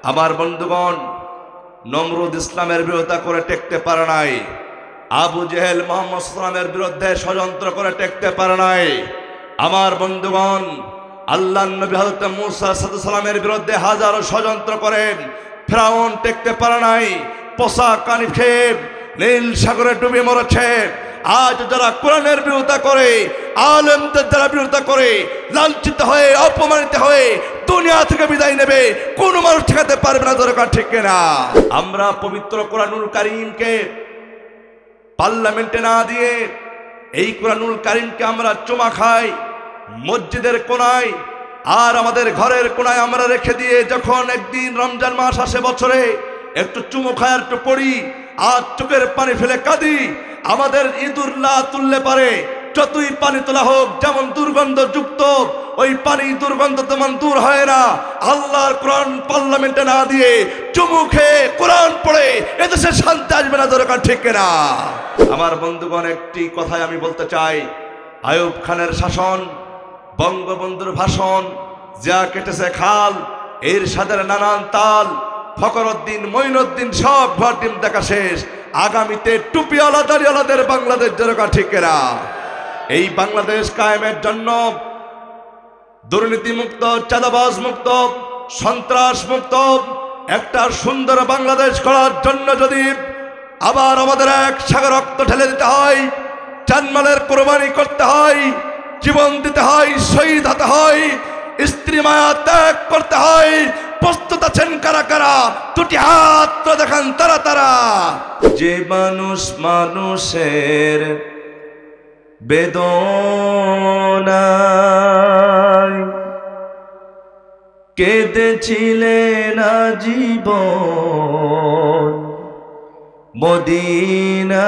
আমার বন্ধুগণ, নমরুদ ইসলামের বিরোধিতা করে টেকতে পারে নাই, আবু জেহেল মুহাম্মদ সাল্লামের বিরুদ্ধে ষড়যন্ত্র করে টেকতে পারে নাই। আমার বন্ধুগণ, আল্লাহর নবী হযরত মূসা আলাইহিস সালামের বিরুদ্ধে হাজারো ষড়যন্ত্র করেন, ফিরাউন টেকতে পারে নাই, পোষা কানি খেয়ে নীল সাগরে ডুবে মরেছে। আজ যারা কোরআনের বিরোধিতা করে, আলেমদের যারা বিরোধিতা করে, লাঞ্ছিত হয়ে অপমানিত হয়ে দুনিয়া থেকে বিদায় নেবে, কোন মানুষ ঠেকাতে পারবে না। দরকার ঠিক কিনা? আমরা পবিত্র কোরআনুল কারীমকে পার্লামেন্টে না দিয়ে এই কোরআনুল কারীমকে আমরা চুমা খাই মসজিদের কোনায়, আর আমাদের ঘরের কোনায় আমরা রেখে দিয়ে যখন একদিন রমজান মাস আসে বছরে একটু চুমু খায় একটু পড়ি আর চোখের পানি ফেলে কাঁদি। আমাদের ইঁদুরলা তুললে পারে, যতই পানি তোলা হোক, যেমন দুর্গন্ধ যুক্ত, ওই পানি দুর্গন্ধ তেমন দূর হয় না। আল্লাহর কোরআন পার্লামেন্টে না দিয়ে চুমু খেয়ে কোরআন পড়ে এদেশে শান্তি আসবে না। দরকার ঠিক না? আমার বন্ধুগণ, একটি কথাই আমি বলতে চাই, আইয়ুব খানের শাসন, বঙ্গবন্ধুর ভাষণ, যা কেটেছে খাল, এরশাদের নানান তাল, ফখরুদ্দিন, মঈনুদ্দিন সব ঘর ডিম দেখা শেষ। আগামীতে টুপিওয়ালা দাড়িওয়ালাদের বাংলাদেশ। দরকার ঠিক না? এই বাংলাদেশ কায়েমের জন্য দুর্নীতি মুক্ত, চাঁদাবাজ মুক্ত, সন্ত্রাস মুক্ত একটা সুন্দর বাংলাদেশ করার জন্য যদি আবার আমাদের এক সাগর রক্ত ঢেলে দিতে হয়, জানমালের কোরবানি করতে হয়, জীবন দিতে হয়, শহীদ হতে হয়, স্ত্রী মায়া ত্যাগ করতে হয়, প্রস্তুত আছেন কারা কারা? দুটি হাত দেখান তারা তারা। যে মানুষ মানুষের বেদনায় কেঁদেছিলেন আজীবন মদিনায়,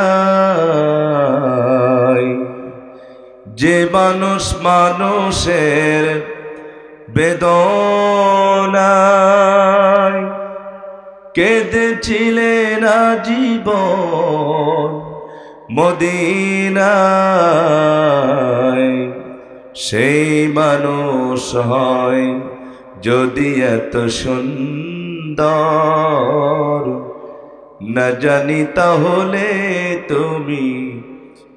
যে মানুষ মানুষের বেদনায় কেঁদেছিলেন আজীবন মদিনায়, সেই মানুষ হয় যদি এত সুন্দর, না জানি তাহলে তুমি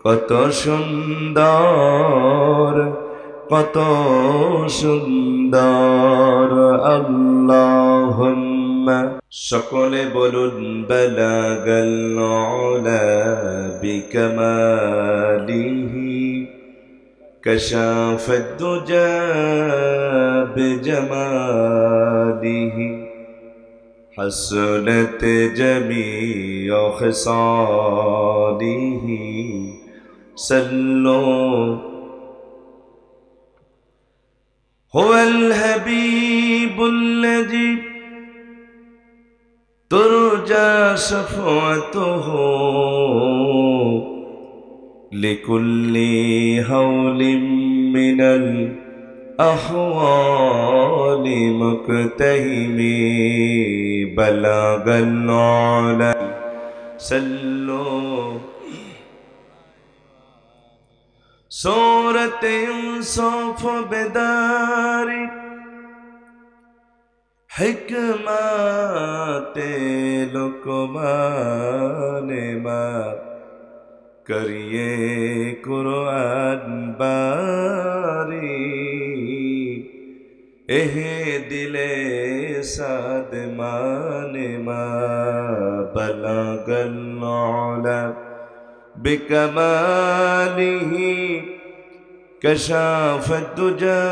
কত সুন্দর, কত সুন্দর। আল্লাহুম্মা, সকলে বলুন, বালাগাল উলা বিকামালিহি, কাশাফাদ দুজা বিজামালিহি, হাসনাত জামিউ খিসালিহি, সাল্লু হুয়াল হাবিবুল্লাযী তুরজা শাফাআতুহু লিকুল্লি হাওলিন মিনাল আহওয়ালি মুকতাহিমি, বালাগাল উলা সাল্লু सूरत यूसुफ बेदारी, हिकमत लुकमान मा, करिए कुरान बारी, एह दिले साद माने मा, बलागल उला बिकमालिही, कशाफत दुजा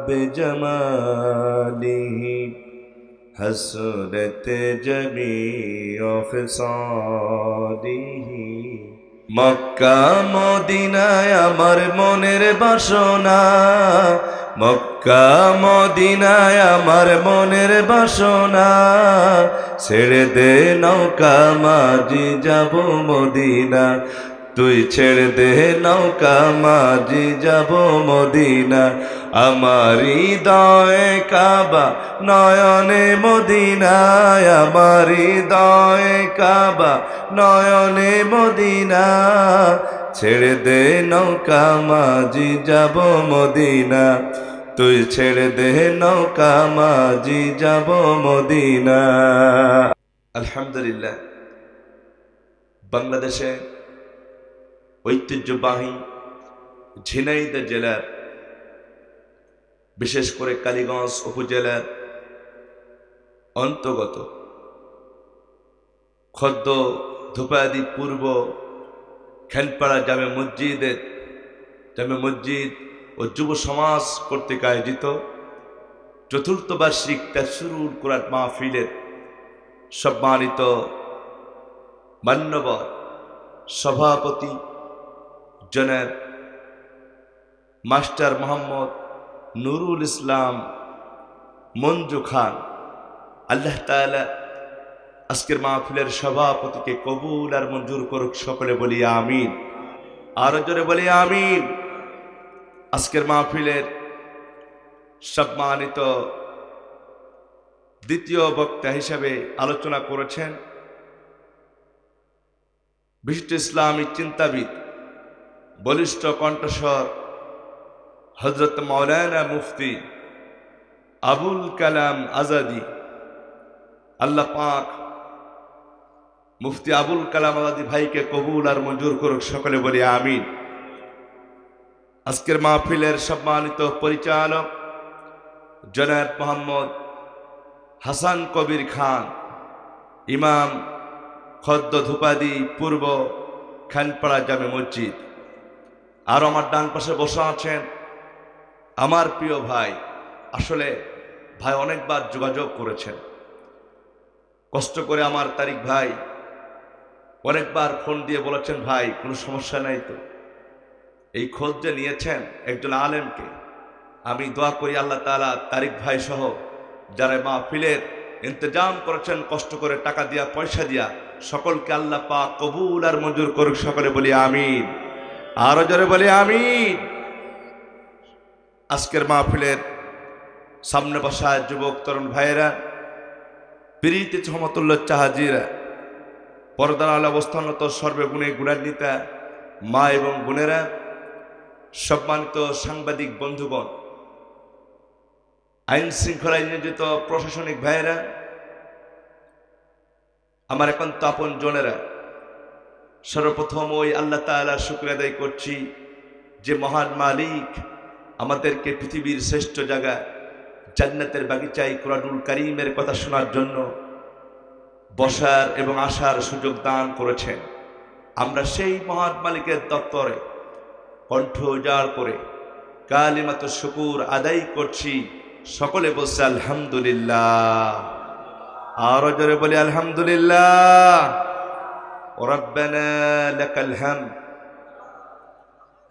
बिजमालिही, हसरत जमीउ খিসালিহি। মক্কা মদিনায় আমার মনের বাসনা, মক্কা মদিনায় আমার মনের বাসনা, ছেড়ে দে নৌকা মাঝি যাব মদিনা, তুই ছেড়ে দে নৌকা মাঝি যাব মদিনা, আমার হৃদয়ে কাবা নয়নে মদিনায়, আমার হৃদয়ে কাবা নয়নে মদিনা, ছেড়ে দে নৌকা মাঝি যাব মদিনা, তুই ছেড়ে দে নৌকা মাঝি যাব মদিনা। আলহামদুলিল্লাহ, বাংলাদেশে ঐতিহ্যবাহী ঝিনাইদহ জেলার, বিশেষ করে কালীগঞ্জ উপজেলার অন্তর্গত খদ্দ ধূপাদি পূর্ব খেনপাড়া জামে মসজিদ ও যুব সমাজ কর্তৃক আয়োজিত চতুর্থ বার্ষিক তাফসীরুল কুরআন মাহফিলের সম্মানিত মান্যবর সভাপতি জনাব মাস্টার মোহাম্মদ নুরুল ইসলাম মঞ্জু খান, আল্লাহ তাআলা আজকের মাহফিলের সভাপতিকে কবুল আর মঞ্জুর করুক। সকলে বলি আমিন, আরো জোরে বলি আমিন। আজকের মাহফিলের সম্মানিত দ্বিতীয় বক্তা হিসেবে আলোচনা করেছেন বিশিষ্ট ইসলামী চিন্তাবিদ, বলিষ্ঠ কণ্ঠস্বর হযরত মাওলানা মুফতি আবুল কালাম আজাদী। আল্লাহ পাক মুফতি আবুল কালাম আজাদী ভাইকে কবুল আর মঞ্জুর করুক। সকলে বলি আমিন। আজকের মাহফিলের সম্মানিত পরিচালক জনাব মোহাম্মদ হাসান কবির খান, ইমাম খদ্দ ধূপাদি পূর্ব খানপাড়া জামে মসজিদ। আর আমার ডান পাশে বসে আছেন আমার প্রিয় ভাই। আসলে ভাই অনেকবার যোগাযোগ করেছেন, কষ্ট করে আমার তারিক ভাই অনেকবার ফোন দিয়ে বলেছেন, ভাই কোনো সমস্যা নাই তো। এই খোঁজ যে নিয়েছেন একজন আলেমকে, আমি দোয়া করি আল্লাহ তাআলা তারিক ভাই সহ যারা মাহফিলের ইন্তজাম করেছেন কষ্ট করে টাকা দিয়া পয়সা দিয়া, সকলকে আল্লাহ পাক কবুল আর মঞ্জুর করুক। সকলে বলি আমিন, আরো জোরে বলি আমিন। আজকের মাহফিলের সামনে বসা যুবক তরুণ ভাইয়েরা, প্রীতি সমতুল্য চাহাজিরা, পর্দার আলো অবস্থানত সর্বগুণে গুণান্বিতা মা এবং বোনেরা, সম্মানিত সাংবাদিক বন্ধুগণ, আইন শৃঙ্খলায় নিয়োজিত প্রশাসনিক ভাইয়েরা, আমার একান্ত আপন জনেরা, সর্বপ্রথম ওই আল্লাহ তাআলার শুকরিয়া আদায় করছি যে মহান মালিক আমাদেরকে পৃথিবীর শ্রেষ্ঠ জায়গা জান্নাতের বাগিচায় কুরআনুল কারীমের কথা শোনার জন্য বসার এবং আসার সুযোগ দান করেছেন। আমরা সেই মহান মালিকের দপ্তরে কণ্ঠ উজাড় করে কালিমাতুশ শুকুর আদায় করছি। সকলে বলছে আলহামদুলিল্লাহ, আরো জোরে বলি আলহামদুলিল্লাহ। রব্বানা লাকাল হামদ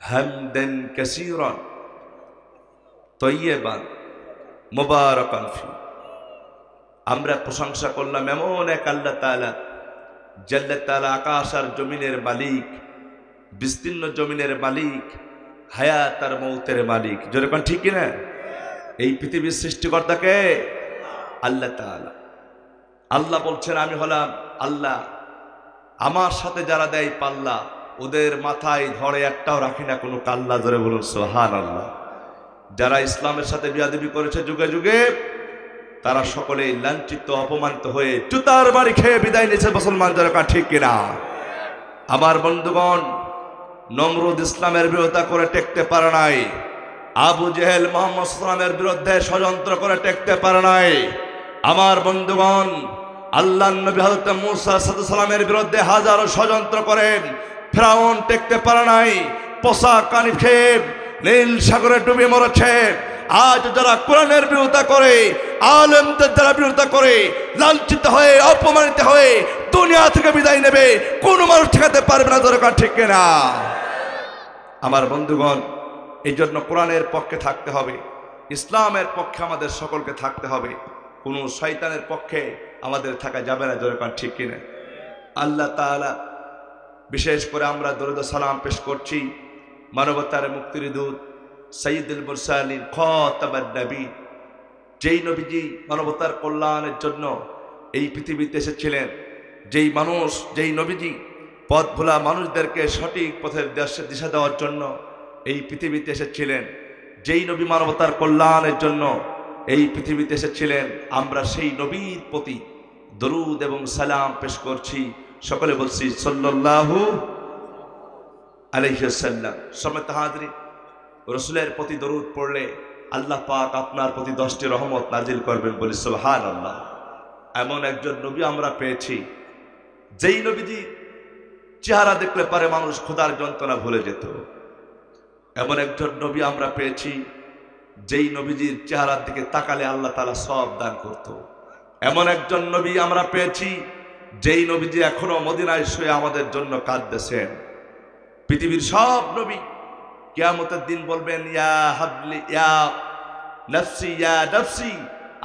হামদান কাসীরান তাইয়্যিবান মুবারাকান ফি। আমরা প্রশংসা করলাম এমন এক আল্লাহ তাআলা, জাল্লাত তাআলা আকাশ আর জমিনের মালিক, বিস্তীর্ণ জমিনের মালিক, হায়াত আর মৌতের মালিক। জোরে কোন ঠিক কিনা? এই পৃথিবীর সৃষ্টিকর্তাকে আল্লাহ তাআলা। আল্লাহ বলছেন, আমি হলাম আল্লাহ, আমার সাথে যারা দেয় পাল্লা ওদের মাথায় ধরে একটাও রাখি না কোনো কাল্লা। ধরে বলুন সুবহানাল্লাহ। যারা ইসলামের সাথে বিয়াদবি করেছে যুগে যুগে, তারা সকলেই লাঞ্ছিত অপমানিত হয়ে জুতার বাড়ি খেয়ে বিদায় নিয়েছে। মুসলমান যারা ঠিক কিনা? আমার বন্ধুগণ, নমরুদ ইসলামের বিরোধিতা করে টেকতে পারে নাই, আবু জেহেল মুহাম্মদ সাল্লামের বিরুদ্ধে ষড়যন্ত্র করে টেকতে পারে নাই। আমার বন্ধুগণ, আল্লাহর নবী হযরত মূসা আলাইহিস সালামের বিরুদ্ধে হাজারো ষড়যন্ত্র করেন, ফিরাউন টেকতে পারে নাই, পোষা কানি খেয়ে নীল সাগরে ডুবে মরেছে। আজ যারা কোরআনের বিরোধিতা করে, আলেমদের যারা বিরোধিতা করে, লাঞ্ছিত হয়ে অপমানিত হয়ে দুনিয়া থেকে বিদায় নেবে, কোন মানুষ ঠেকাতে পারবে না। দরকার ঠিক কিনা? আমার বন্ধুগণ, এই জন্য কোরআনের পক্ষে থাকতে হবে, ইসলামের পক্ষে আমাদের সকলকে থাকতে হবে, কোনো শয়তানের পক্ষে আমাদের থাকা যাবে না। দরকার ঠিক কিনা? আল্লাহ তাআলা বিশেষ করে আমরা দরুদ ও সালাম পেশ করছি মানবতার মুক্তির দূত সাইয়্যিদুল মুরসালিন খাতামুন নবী, যেই নবীজি মানবতার কল্যাণের জন্য এই পৃথিবীতে এসেছিলেন, যেই নবীজি পথ ভোলা মানুষদেরকে সঠিক পথের দিশা দেওয়ার জন্য এই পৃথিবীতে এসেছিলেন, যেই নবী মানবতার কল্যাণের জন্য এই পৃথিবীতে এসেছিলেন, আমরা সেই নবীর প্রতি দরুদ এবং সালাম পেশ করছি। সকলে বলছি সাল্লাল্লাহু আলাইহি ওয়াসাল্লাম। সম্মানিত হাজরিন, রাসূলের প্রতি দরুদ পড়লে আল্লাহ পাক আপনার প্রতি 10টি রহমত নাজিল করবেন, বলি সুবহানাল্লাহ। এমন একজন নবী আমরা পেয়েছি যেই নবীজি চেহারা দেখলে পারে মানুষ ক্ষুধার যন্ত্রণা ভুলে যেত। এমন একজন নবী আমরা পেয়েছি যেই নবীজির চেহারার দিকে তাকালে আল্লাহ তাআলা সওয়াব দান করত। এমন একজন নবী আমরা পেয়েছি যেই নবীজি এখনো মদিনায় শুয়ে আমাদের জন্য কাঁদতেছেন। পৃথিবীর সব নবী কিয়ামতের দিন বলবেন ইয়া হাবলি ইয়া নফসি ইয়া নফসি,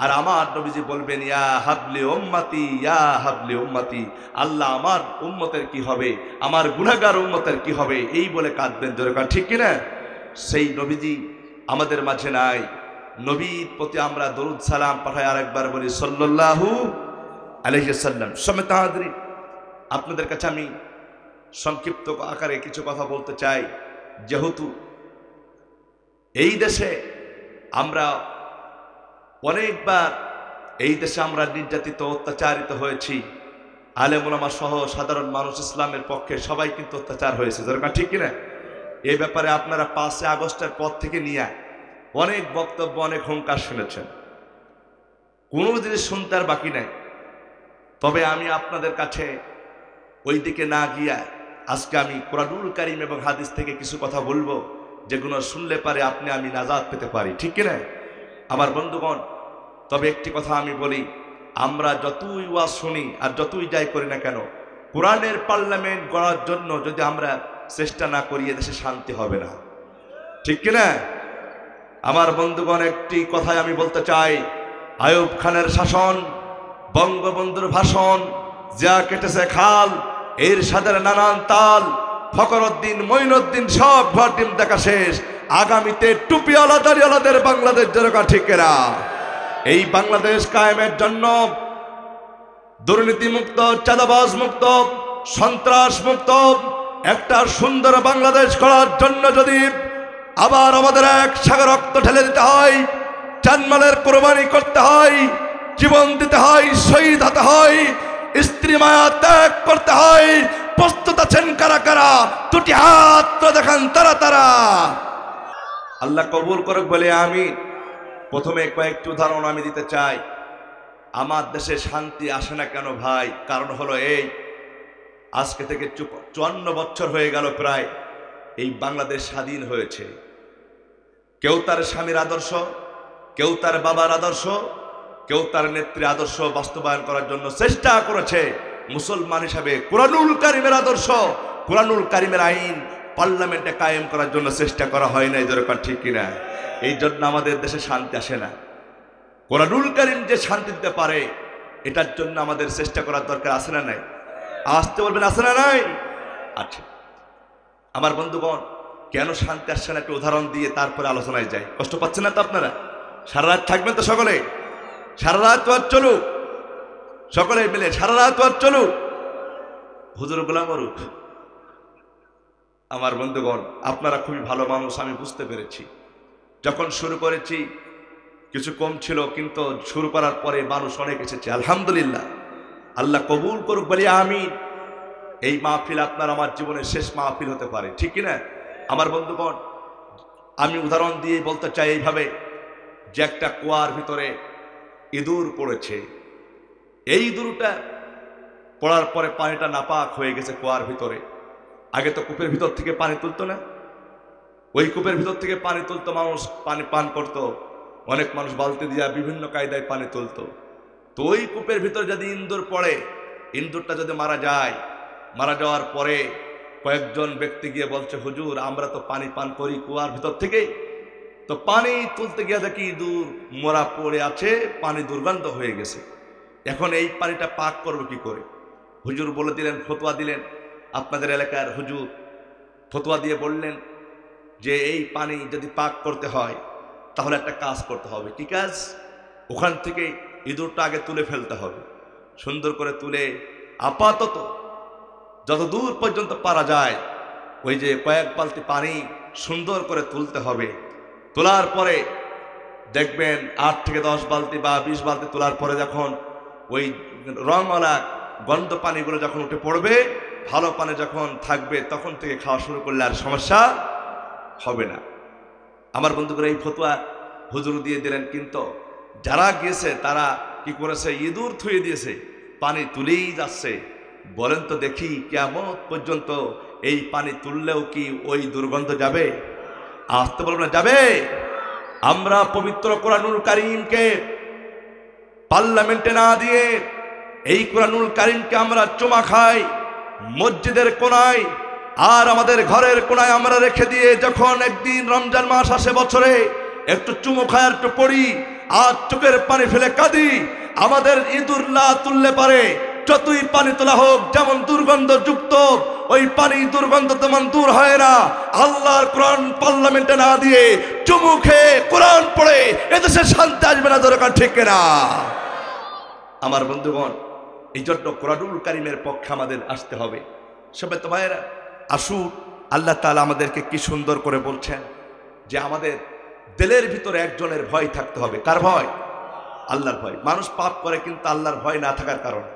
আর আমার নবীজি বলবেন ইয়া হাবলি উম্মতি ইয়া হাবলি উম্মতি। আল্লাহ আমার উম্মতের কি হবে, আমার গুনাহগার উম্মতের কি হবে, এই বলে কাঁদবেন। জোরে কাঁদ, ঠিক কিনা? সেই নবীজি আমাদের মাঝে নাই। নবীর প্রতি আমরা দরুদ সালাম পাঠাই, আরেকবার বলি সাল্লাল্লাহু আলাইহি ওয়াসাল্লাম। সম্মানিত হাজরিন, আপনাদের কাছে আমি সংক্ষিপ্ত আকারে কিছু কথা বলতে চাই। যেহেতু এই দেশে আমরা অনেকবার আমরা নির্যাতিত অত্যাচারিত হয়েছি, আলেম ওলামা সহ সাধারণ মানুষ, ইসলামের পক্ষে সবাই কিন্তু অত্যাচার হয়েছে। দরকার ঠিক কিনা? এই ব্যাপারে আপনারা 5 আগস্টের পর থেকে নিয়ে অনেক বক্তব্য, অনেক হুঙ্কার শুনেছেন, কোনো জিনিস শুনতে আর বাকি নাই। তবে আমি আপনাদের কাছে ওই দিকে না গিয়া আজকে আমি কুরআনুল কারীম এবং হাদিস থেকে কিছু কথা বলবো, যেগুলো শুনলে পারে আপনি আমি নাজাত পেতে পারি, ঠিক কিনা আমার বন্ধুগণ? তবে একটি কথা আমি বলি, আমরা যতই ওয়াজ শুনি আর যতই যাই করি না কেন, কোরআনের পার্লামেন্ট গড়ার জন্য যদি আমরা চেষ্টা না করি, এদেশে শান্তি হবে না, ঠিক কিনা আমার বন্ধুগণ? একটি কথাই আমি বলতে চাই, আইয়ুব খানের শাসন, বঙ্গবন্ধুর ভাষণ, যা কেটেছে খাল, এর সাথে নানান তাল, ফখরুদ্দিন মঈনুদ্দিন সব ঘর ডিম দেখা শেষ। আগামীতে টুপিওয়ালা দাড়িওয়ালাদের বাংলাদেশ জনগণ, ঠিক কিনা? এই বাংলাদেশ কায়েমের জন্য দুর্নীতি মুক্ত, চাঁদাবাজ মুক্ত, সন্ত্রাস মুক্ত একটা সুন্দর বাংলাদেশ করার জন্য যদি আবার আমাদের এক সাগর রক্ত ঢেলে দিতে হয়, জানমালের কোরবানি করতে হয়, জীবন দিতে হয়, শহীদ হতে হয়, স্ত্রী মায়া ত্যাগ করতে হয়, প্রস্তুত আছেন কারা কারা? দুটি হাত দেখান তারা তারা। আল্লাহ কবুল করুক বলে আমি প্রথমে কয়েকটি উদাহরণ আমি দিতে চাই। আমার দেশে শান্তি আসে না কেন ভাই? কারণ হলো এই, আজকে থেকে 54 বছর হয়ে গেল প্রায় এই বাংলাদেশ স্বাধীন হয়েছে। কেউ তার স্বামীর আদর্শ, কেউ তার বাবার আদর্শ, কেউ তার নেত্রীর আদর্শ বাস্তবায়ন করার জন্য চেষ্টা করেছে। মুসলমান হিসাবে কুরআনুল কারীমের আদর্শ, কুরআনুল কারীমের আইন পার্লামেন্টে কায়েম করার জন্য চেষ্টা করা হয় না, দরকার ঠিক কিনা? এই জন্য আমাদের দেশে শান্তি আসে না। কুরআনুল কারীম যে শান্তি দিতে পারে, এটার জন্য আমাদের চেষ্টা করার দরকার আছে না নাই? আসতে বলবেন, আছে না নাই? আচ্ছা আমার বন্ধুগণ, কেন শান্তি আসছে না একটা উদাহরণ দিয়ে তারপরে আলোচনায় যাই। কষ্ট পাচ্ছেন না তো আপনারা? সারা রাত থাকবেন তো সকলে? সারা রাত ওয়াজ চলুক, সকলে মিলে সারা রাত ওয়াজ চলুক, হুজুর গোলাম অরুক। আমার বন্ধুগণ, আপনারা খুবই ভালো মানুষ, আমি বুঝতে পেরেছি। যখন শুরু করেছি কিছু কম ছিল, কিন্তু শুরু করার পরে মানুষ অনেক এসেছে, আলহামদুলিল্লাহ। আল্লাহ কবুল করুক বলি আমিন। এই মাহফিল আপনার আমার জীবনের শেষ মাহফিল হতে পারে, ঠিক কিনা আমার বন্ধুগণ? আমি উদাহরণ দিয়ে বলতে চাই এইভাবে, যে একটা কুয়ার ভিতরে ইঁদুর পড়েছে। এই ইঁদুরটা পড়ার পরে পানিটা নাপাক হয়ে গেছে কুয়ার ভিতরে। আগে তো কূপের ভিতর থেকে পানি তুলতো না, ওই কূপের ভিতর থেকে পানি তুলতো, মানুষ পানি পান করত, অনেক মানুষ বালতি দিয়া বিভিন্ন কায়দায় পানি তুলতো। তো ওই কূপের ভিতর যদি ইঁদুর পড়ে, ইঁদুরটা যদি মারা যায়, মারা যাওয়ার পরে কয়েকজন ব্যক্তি গিয়ে বলছে, হুজুর আমরা তো পানি পান করি কুয়ার ভিতর থেকে, তো পানি তুলতে গিয়ে দেখি ইঁদুর মরা পড়ে আছে, পানি দুর্গন্ধ হয়ে গেছে, এখন এই পানিটা পাক করবো কি করে? হুজুর বলে দিলেন, ফতোয়া দিলেন, আপনাদের এলাকার হুজুর ফতোয়া দিয়ে বললেন যে এই পানি যদি পাক করতে হয় তাহলে একটা কাজ করতে হবে। কি কাজ? ওখান থেকে ইঁদুরটা আগে তুলে ফেলতে হবে, সুন্দর করে তুলে আপাতত যত দূর পর্যন্ত পারা যায় ওই যে কয়েক বালতি পানি সুন্দর করে তুলতে হবে। তোলার পরে দেখবেন 8 থেকে 10 বালতি বা 20 বালতি তোলার পরে যখন ওই রংওয়ালা গন্ধ পানিগুলো যখন উঠে পড়বে, ভালো পানি যখন থাকবে, তখন থেকে খাওয়া শুরু করলে আর সমস্যা হবে না। আমার বন্ধুরা এই ফতোয়া হুজুর দিয়ে দিলেন, কিন্তু যারা গিয়েছে তারা কি করেছে, ইঁদুর থুয়ে দিয়েছে, পানি তুলেই যাচ্ছে। বলেন তো দেখি, কিয়ামত পর্যন্ত এই পানি তুললেও কি ওই দুর্গন্ধ যাবে? আসতে বলবো না যাবে? আমরা পবিত্র কোরআনুল কারীমকে পার্লামেন্টে না দিয়ে এই কোরআনুল কারীমকে আমরা চুমা খাই মসজিদের কোনায়, আর আমাদের ঘরের কোনায় আমরা রেখে দিয়ে যখন একদিন রমজান মাস আসে বছরে, একটু চুমু খায় একটু পড়ি আর চোখের পানি ফেলে কাঁদি। আমাদের ইঁদুর না তুললে পারে যতই পানি তোলা হোক, যেমন দুর্গন্ধ যুক্ত, ওই পানি দুর্গন্ধ তেমন দূর হয় না। আল্লাহর কোরআন পার্লামেন্টে না দিয়ে চুমু খেয়ে কোরআন পড়ে এদেশে শান্তি আসবে না, দরকার ঠিক না? আমার বন্ধুগণ, এই জন্য কোরআনুল কারীমের পক্ষে আমাদের আসতে হবে। সবে তো ভাইয়েরা আসুন, আল্লাহ তাআলা আমাদেরকে কি সুন্দর করে বলছেন যে আমাদের দিলের ভিতরে একজনের ভয় থাকতে হবে। কার ভয়? আল্লাহর ভয়। মানুষ পাপ করে কিন্তু আল্লাহর ভয় না থাকার কারণে।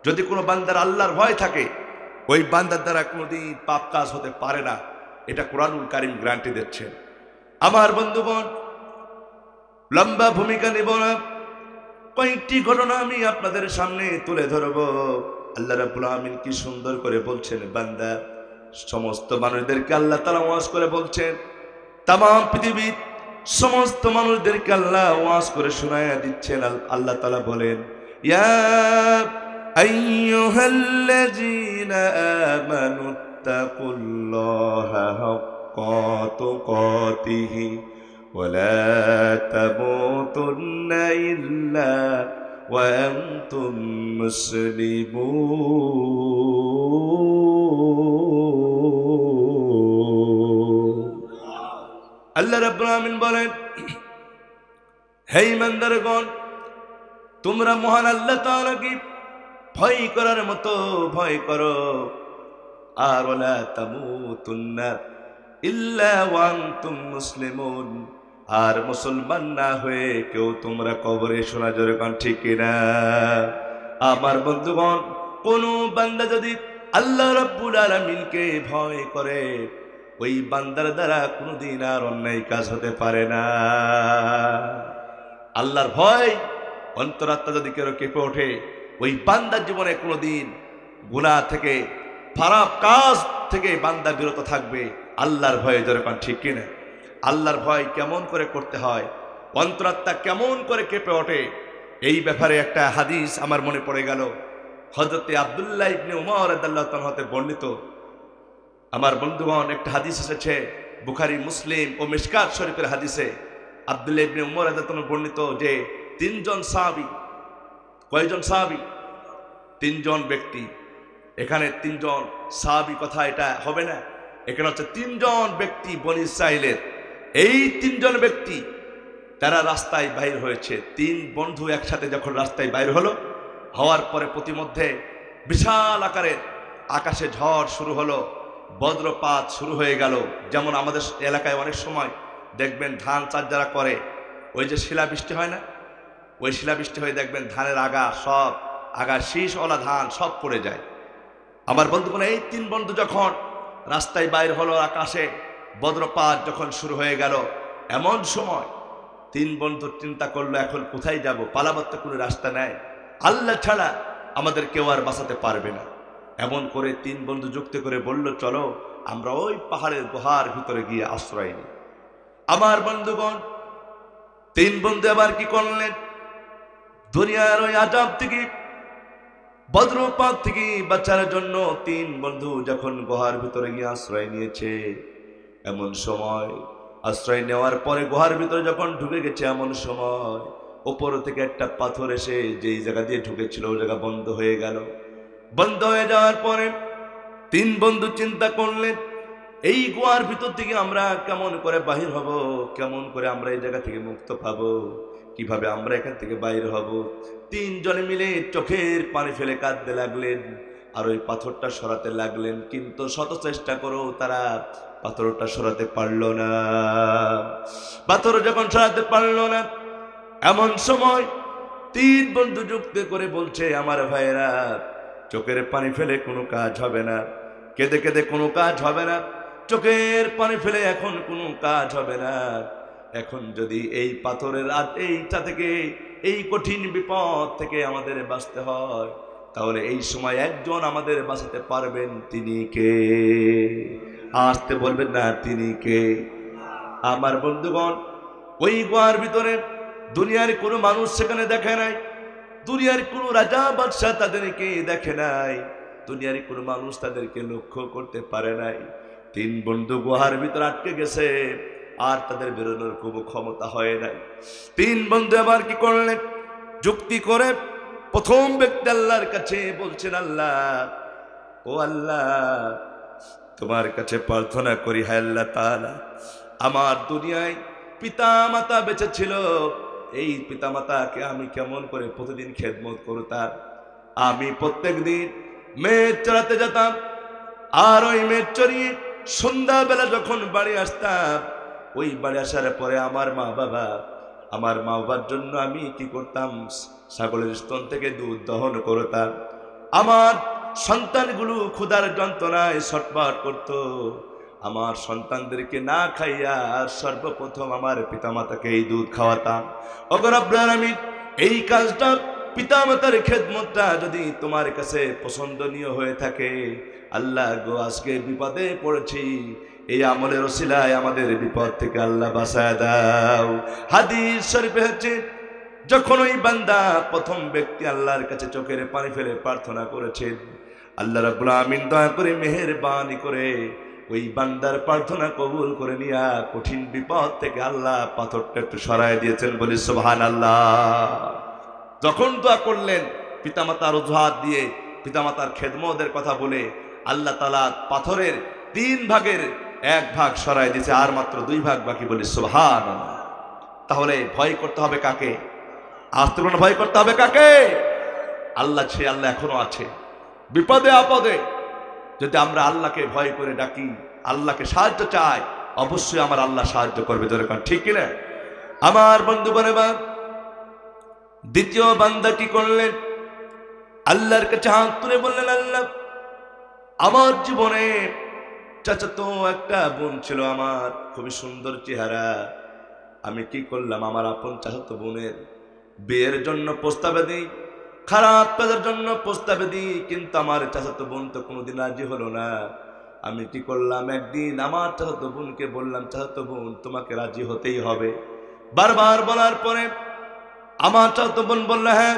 যদি কোনো বান্দার আল্লাহর ভয় থাকে, ওই বান্দার দ্বারা কোনোদিন পাপ কাজ হতে পারে না। এটা কোরআনুল কারীম গ্যারান্টি দিচ্ছেন। আমার বন্ধুগণ, লম্বা ভূমিকা নেব না, কয়েকটি ঘটনা আমি আপনাদের সামনে তুলে ধরব। আল্লাহ রাব্বুল আমিন কি সুন্দর করে বলছেন, বান্দা সমস্ত মানুষদেরকে আল্লাহ তাআলা ওয়াজ করে বলছেন, তাম পৃথিবীর সমস্ত মানুষদেরকে আল্লাহ ওয়াজ করে শোনায়া দিচ্ছেন। আল্লাহ তাআলা বলেন, ইয়া আইয়ুহাল্লাযীনা আমানুত্তাকুল্লাহা হাক্কা তুকাতিহি ওয়া লা তামুতুন্না ইল্লা ওয়া আনতুম মুসলিমুন। আল্লাহ রাব্বুল আমিন বলেন, হে ইমানদারগণ, তোমরা মহান আল্লাহ তাআলাকে ভয় করার মতো ভয় করো, আর ওয়ালা তামুতুন্না ইল্লা ওয়া আনতুম মুসলিমুন, আর মুসলমান না হয়ে কেউ তোমরা কবরে শোনা জোরে কান ঠিক না? আমার বন্ধুগণ, কোন বান্দা যদি আল্লাহ রাব্বুল আলামিনকে ভয় করে, ওই বান্দার দ্বারা কোনোদিন আর অন্যায় কাজ হতে পারে না। আল্লাহর ভয় অন্তরাত্মা যদি কেউ কেঁপে ওঠে, ওই বান্দার জীবনে কোনোদিন গুনাহ থেকে, খারাপ কাজ থেকে বান্দা বিরত থাকবে আল্লাহর ভয়ে। যেরকম ঠিক কিনা? আল্লাহর ভয় কেমন করে করতে হয়, অন্তরাত্মা কেমন করে কেঁপে ওঠে, এই ব্যাপারে একটা হাদিস আমার মনে পড়ে গেল। হযরতে আব্দুল্লাহ ইবনে উমর রাদিয়াল্লাহু তাআলা হতে বর্ণিত। আমার বন্ধুগণ, একটা হাদিস এসেছে বুখারী, মুসলিম ও মিশকাত শরীফের হাদিসে। আব্দুল্লাহ ইবনে উমর রাদিয়াল্লাহু তাআলা বর্ণিত যে 3 জন সাহাবী। কয়জন সাহাবী? 3 জন ব্যক্তি। এখানে 3 জন সাহাবী কথা এটা হবে না, এখানে হচ্ছে 3 জন ব্যক্তি বনী ইসরাইলের। এই 3 জন ব্যক্তি তারা রাস্তায় বাইর হয়েছে। 3 বন্ধু একসাথে যখন রাস্তায় বাইর হলো, হওয়ার পরে প্রতিমধ্যে বিশাল আকারের আকাশে ঝড় শুরু হলো, বজ্রপাত শুরু হয়ে গেল। যেমন আমাদের এলাকায় অনেক সময় দেখবেন ধান চাষ যারা করে, ওই যে শিলাবৃষ্টি হয় না, ওই শিলাবৃষ্টি হয়ে দেখবেন ধানের আগা শীষওয়ালা ধান সব পড়ে যায়। আমার বন্ধুগণ, এই 3 বন্ধু যখন রাস্তায় বাইর হলো, আকাশে বজ্রপাত যখন শুরু হয়ে গেল, এমন সময় 3 বন্ধু চিন্তা করলো, এখন কোথায় যাব? পালাবার তো কোনো রাস্তা নাই, আল্লাহ ছাড়া আমাদের কেউ আর বাঁচাতে পারবে না। এমন করে 3 বন্ধু যুক্তি করে বলল, চলো আমরা ওই পাহাড়ের গুহার ভিতরে গিয়ে আশ্রয় নিই। আমার বন্ধুগণ, 3 বন্ধু আবার কি করলেন? দুনিয়ার ওই আযাব থেকে, বজ্রপাত থেকে বাঁচার জন্য 3 বন্ধু যখন গুহার ভিতরে গিয়ে আশ্রয় নিয়েছে, এমন সময় আশ্রয় নেওয়ার পরে গুহার ভিতরে যখন ঢুকে গেছে, এমন সময় উপর থেকে একটা পাথর এসে যেই জায়গা দিয়ে ঢুকেছিল ওই জায়গা বন্ধ হয়ে গেল। বন্ধ হয়ে যাওয়ার পরে 3 বন্ধু চিন্তা করলেন, এই গুহার ভিতর থেকে আমরা কেমন করে বাহির হব, কেমন করে আমরা এই জায়গা থেকে মুক্ত পাবো, কিভাবে আমরা এখান থেকে বাইর হব? 3 জনে মিলে চোখের পানি ফেলে কাঁদতে লাগলেন, আর ওই পাথরটা সরাতে লাগলেন। কিন্তু শত চেষ্টা করেও তারা পাথরটা সরাতে পারলো না। পাথর যখন সরাতে পারলো না, এমন সময় তিন বন্ধু যুক্তি করে বলছে, আমার ভাইরা, চোখের পানি ফেলে কোনো কাজ হবে না, কেঁদে কেঁদে কোনো কাজ হবে না, চোখের পানি ফেলে এখন কোনো কাজ হবে না। এখন যদি এই পাথরের এইটা থেকে, এই কঠিন বিপদ থেকে আমাদের বাঁচতে হয়, তাহলে এই সময় একজন আমাদের বাঁচাতে পারবেন, তিনি কে? আসতে বলবেন না, তিনি কে? আমার বন্ধুগণ, ওই গুহার ভিতরে দুনিয়ার কোনো মানুষ সেখানে দেখে নাই, দুনিয়ার কোনো রাজা বাদশাহ তাদেরকে দেখে নাই, দুনিয়ার কোনো মানুষ তাদেরকে লক্ষ্য করতে পারে নাই। তিন বন্ধু গুহার ভিতরে আটকে গেছে, আর তাদের বেরোনোর কোনো ক্ষমতা হয় নাই। তিন বন্ধু আবার কি করলেন? যুক্তি করে প্রথম ব্যক্তি আল্লাহর কাছে বলছেন, আল্লাহ, ও আল্লাহ, তোমার কাছে প্রার্থনা করি, হায় আল্লাহ তাআলা, আমার দুনিয়ায় পিতা মাতা বেঁচে ছিল, এই পিতা মাতাকে আমি কেমন করে প্রতিদিন খেদমত করতাম। আমি প্রত্যেক দিন মেয়ে চড়াতে যেতাম, আর ওই মেয়ে চড়িয়ে সন্ধ্যাবেলা যখন বাড়ি আসতাম, ওই বাড়ি আসার পরে আমার মা বাবার জন্য আমি কি করতাম? ছাগলের স্তন থেকে দুধ দহন করতাম। আমার সন্তানগুলো ক্ষুধার যন্ত্রণায় ছটফট করত, আমার সন্তানদেরকে না খাইয়া সর্বপ্রথম আমার পিতামাতাকে এই দুধ খাওয়াতাম। ওগো রব্বুল আলামিন, এই কাজটা, পিতামাতার খেদমতটা যদি তোমার কাছে পছন্দনীয় হয়ে থাকে, আল্লাহ গো, আজকে বিপদে পড়েছি, এই আমলের ওসিলায় আমাদের বিপদ থেকে আল্লাহ বাঁচায় দাও। হাদিস শরীফে হচ্ছে, যখন ওই বান্দা প্রথম ব্যক্তি আল্লাহর কাছে চোখের পানি ফেলে প্রার্থনা করেছেন, আল্লাহ রাব্বুল আমিন দয়া করে মেহেরবানি করে ওই বান্দার প্রার্থনা কবুল করে নিয়া কঠিন বিপদ থেকে আল্লাহ পাথরটা একটু সরায় দিয়েছেন, বলি সুবহানাল্লাহ। যখন দোয়া করলেন, পিতামাতার অজুহাত দিয়ে, পিতামাতার খেদমতের কথা বলে আল্লাহ তাআলা পাথরের 3 ভাগের 1 ভাগ সরায় দিয়েছে, আর মাত্র 2 ভাগ বাকি, বলি সুবহানাল্লাহ। তাহলে ভয় করতে হবে কাকে? আসতে কোনো ভয় করতে হবে কাকে? আল্লাহ, সে আল্লাহ এখনো আছে। বিপদে আপদে যদি আমরা আল্লাহকে ভয় করে ডাকি, আল্লাহকে সাহায্য চাই, অবশ্যই আমার আল্লাহ সাহায্য করবে, দরকার, ঠিক কিনা? আমার বন্ধুগণ, এবার দ্বিতীয় বান্দা কি করলেন? আল্লাহর কাছে হাত তুলে বললেন, আল্লাহ, আমার জীবনে চাচাতো একটা বোন ছিল, আমার খুবই সুন্দর চেহারা, আমি কি করলাম? আমার আপন চাচাতো বোনের বিয়ের জন্য প্রস্তাবে দিই, খারাপ কাজের জন্য প্রস্তাবে দিই, কিন্তু আমার চাচাতো বোন তো কোনোদিন রাজি হলো না। আমি কি করলাম? একদিন আমার চাচাতো বোনকে বললাম, চাচাতো বোন, তোমাকে রাজি হতেই হবে। বারবার বলার পরে আমার চাচাতো বোন বলল, হ্যাঁ,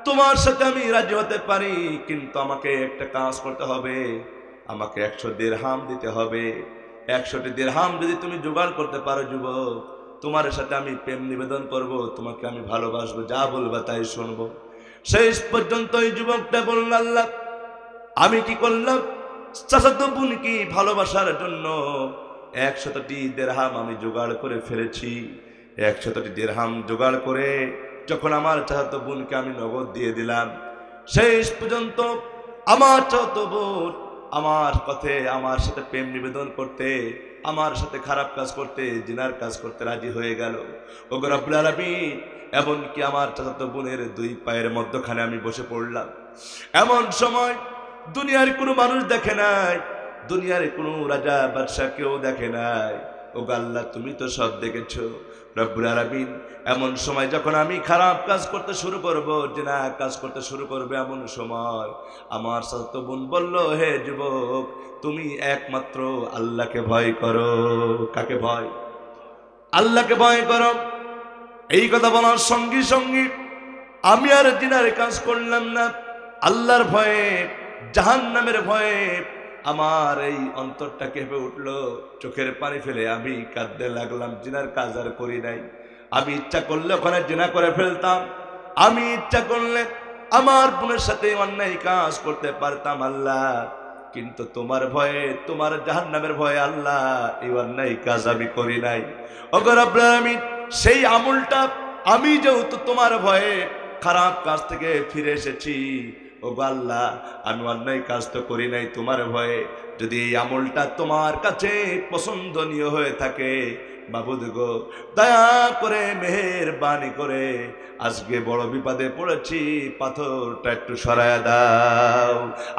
তোমার সাথে আমি রাজি হতে পারি, কিন্তু আমাকে একটা কাজ করতে হবে, আমাকে 100 দিরহাম দিতে হবে। 100টি দিরহাম যদি তুমি জোগাড় করতে পারো যুবক, তোমার সাথে আমি প্রেম নিবেদন করব, তোমাকে আমি ভালোবাসবো, যা বলবা তাই শুনবো। শেষ পর্যন্ত ওই যুবকটা বলল, আল্লাহ, আমি কি করলাম? চাচাতো বোনকে ভালোবাসার জন্য 100টি দিরহাম আমি জোগাড় করে ফেলেছি। 100টি দিরহাম জোগাড় করে যখন আমার চাচাতো বোনকে আমি নগদ দিয়ে দিলাম, শেষ পর্যন্ত আমার চাচাতো বোন আমার কথায় আমার সাথে প্রেম নিবেদন করতে, আমার সাথে খারাপ কাজ করতে, জিনার কাজ করতে রাজি হয়ে গেল। ওগো রব্বুল আলামিন, এমনকি আমার চাচাতো বোনের 2 পায়ের মধ্যখানে আমি বসে পড়লাম। এমন সময় দুনিয়ার কোনো মানুষ দেখে নাই, দুনিয়ার কোনো রাজা বাদশা কেউ দেখে নাই। ওগো আল্লাহ, তুমি তো সব দেখেছো রব্বুল আলামিন। এমন সময় যখন আমি খারাপ কাজ করতে শুরু করব, জিনা কাজ করতে শুরু করবে, এমন সময় আমার চাচাতো বোন বলল, হে যুবক, তুমি একমাত্র আল্লাহকে ভয় করো। কাকে ভয়? আল্লাহকে ভয় করো। এই কথা বলার সঙ্গে সঙ্গে আমি আর জিনার কাজ করলাম না, আল্লাহর ভয়ে, জাহান্নামের ভয়ে আমার এই অন্তরটা কেঁপে উঠলো। চোখের পানি ফেলে আমি কাঁদতে লাগলাম। জিনার কাজ আর করি নাই। আমি ইচ্ছা করলে ওখানে জিনা করে ফেলতাম, আমি ইচ্ছা করলে আমার বোনের সাথে অন্যায় কাজ করতে পারতাম আল্লাহ, কিন্তু তোমার ভয়ে, তোমার জাহান্নামের ভয়ে আল্লাহ এই অন্যায় কাজ আমি করি নাই। ওগো রব্বুল আলামিন, সেই আমলটা আমি যেহেতু তোমার ভয়ে খারাপ কাজ থেকে ফিরে এসেছি, ও গো আল্লাহ, আমি অন্যায় কাজ তো করি নাই তোমার ভয়ে, যদি এই আমলটা তোমার কাছে পছন্দনীয় হয়ে থাকে মাবুদ গো, দয়া করে মেহেরবানি করে আজকে বড় বিপদে পড়েছি, পাথরটা একটু সরায়া দাও।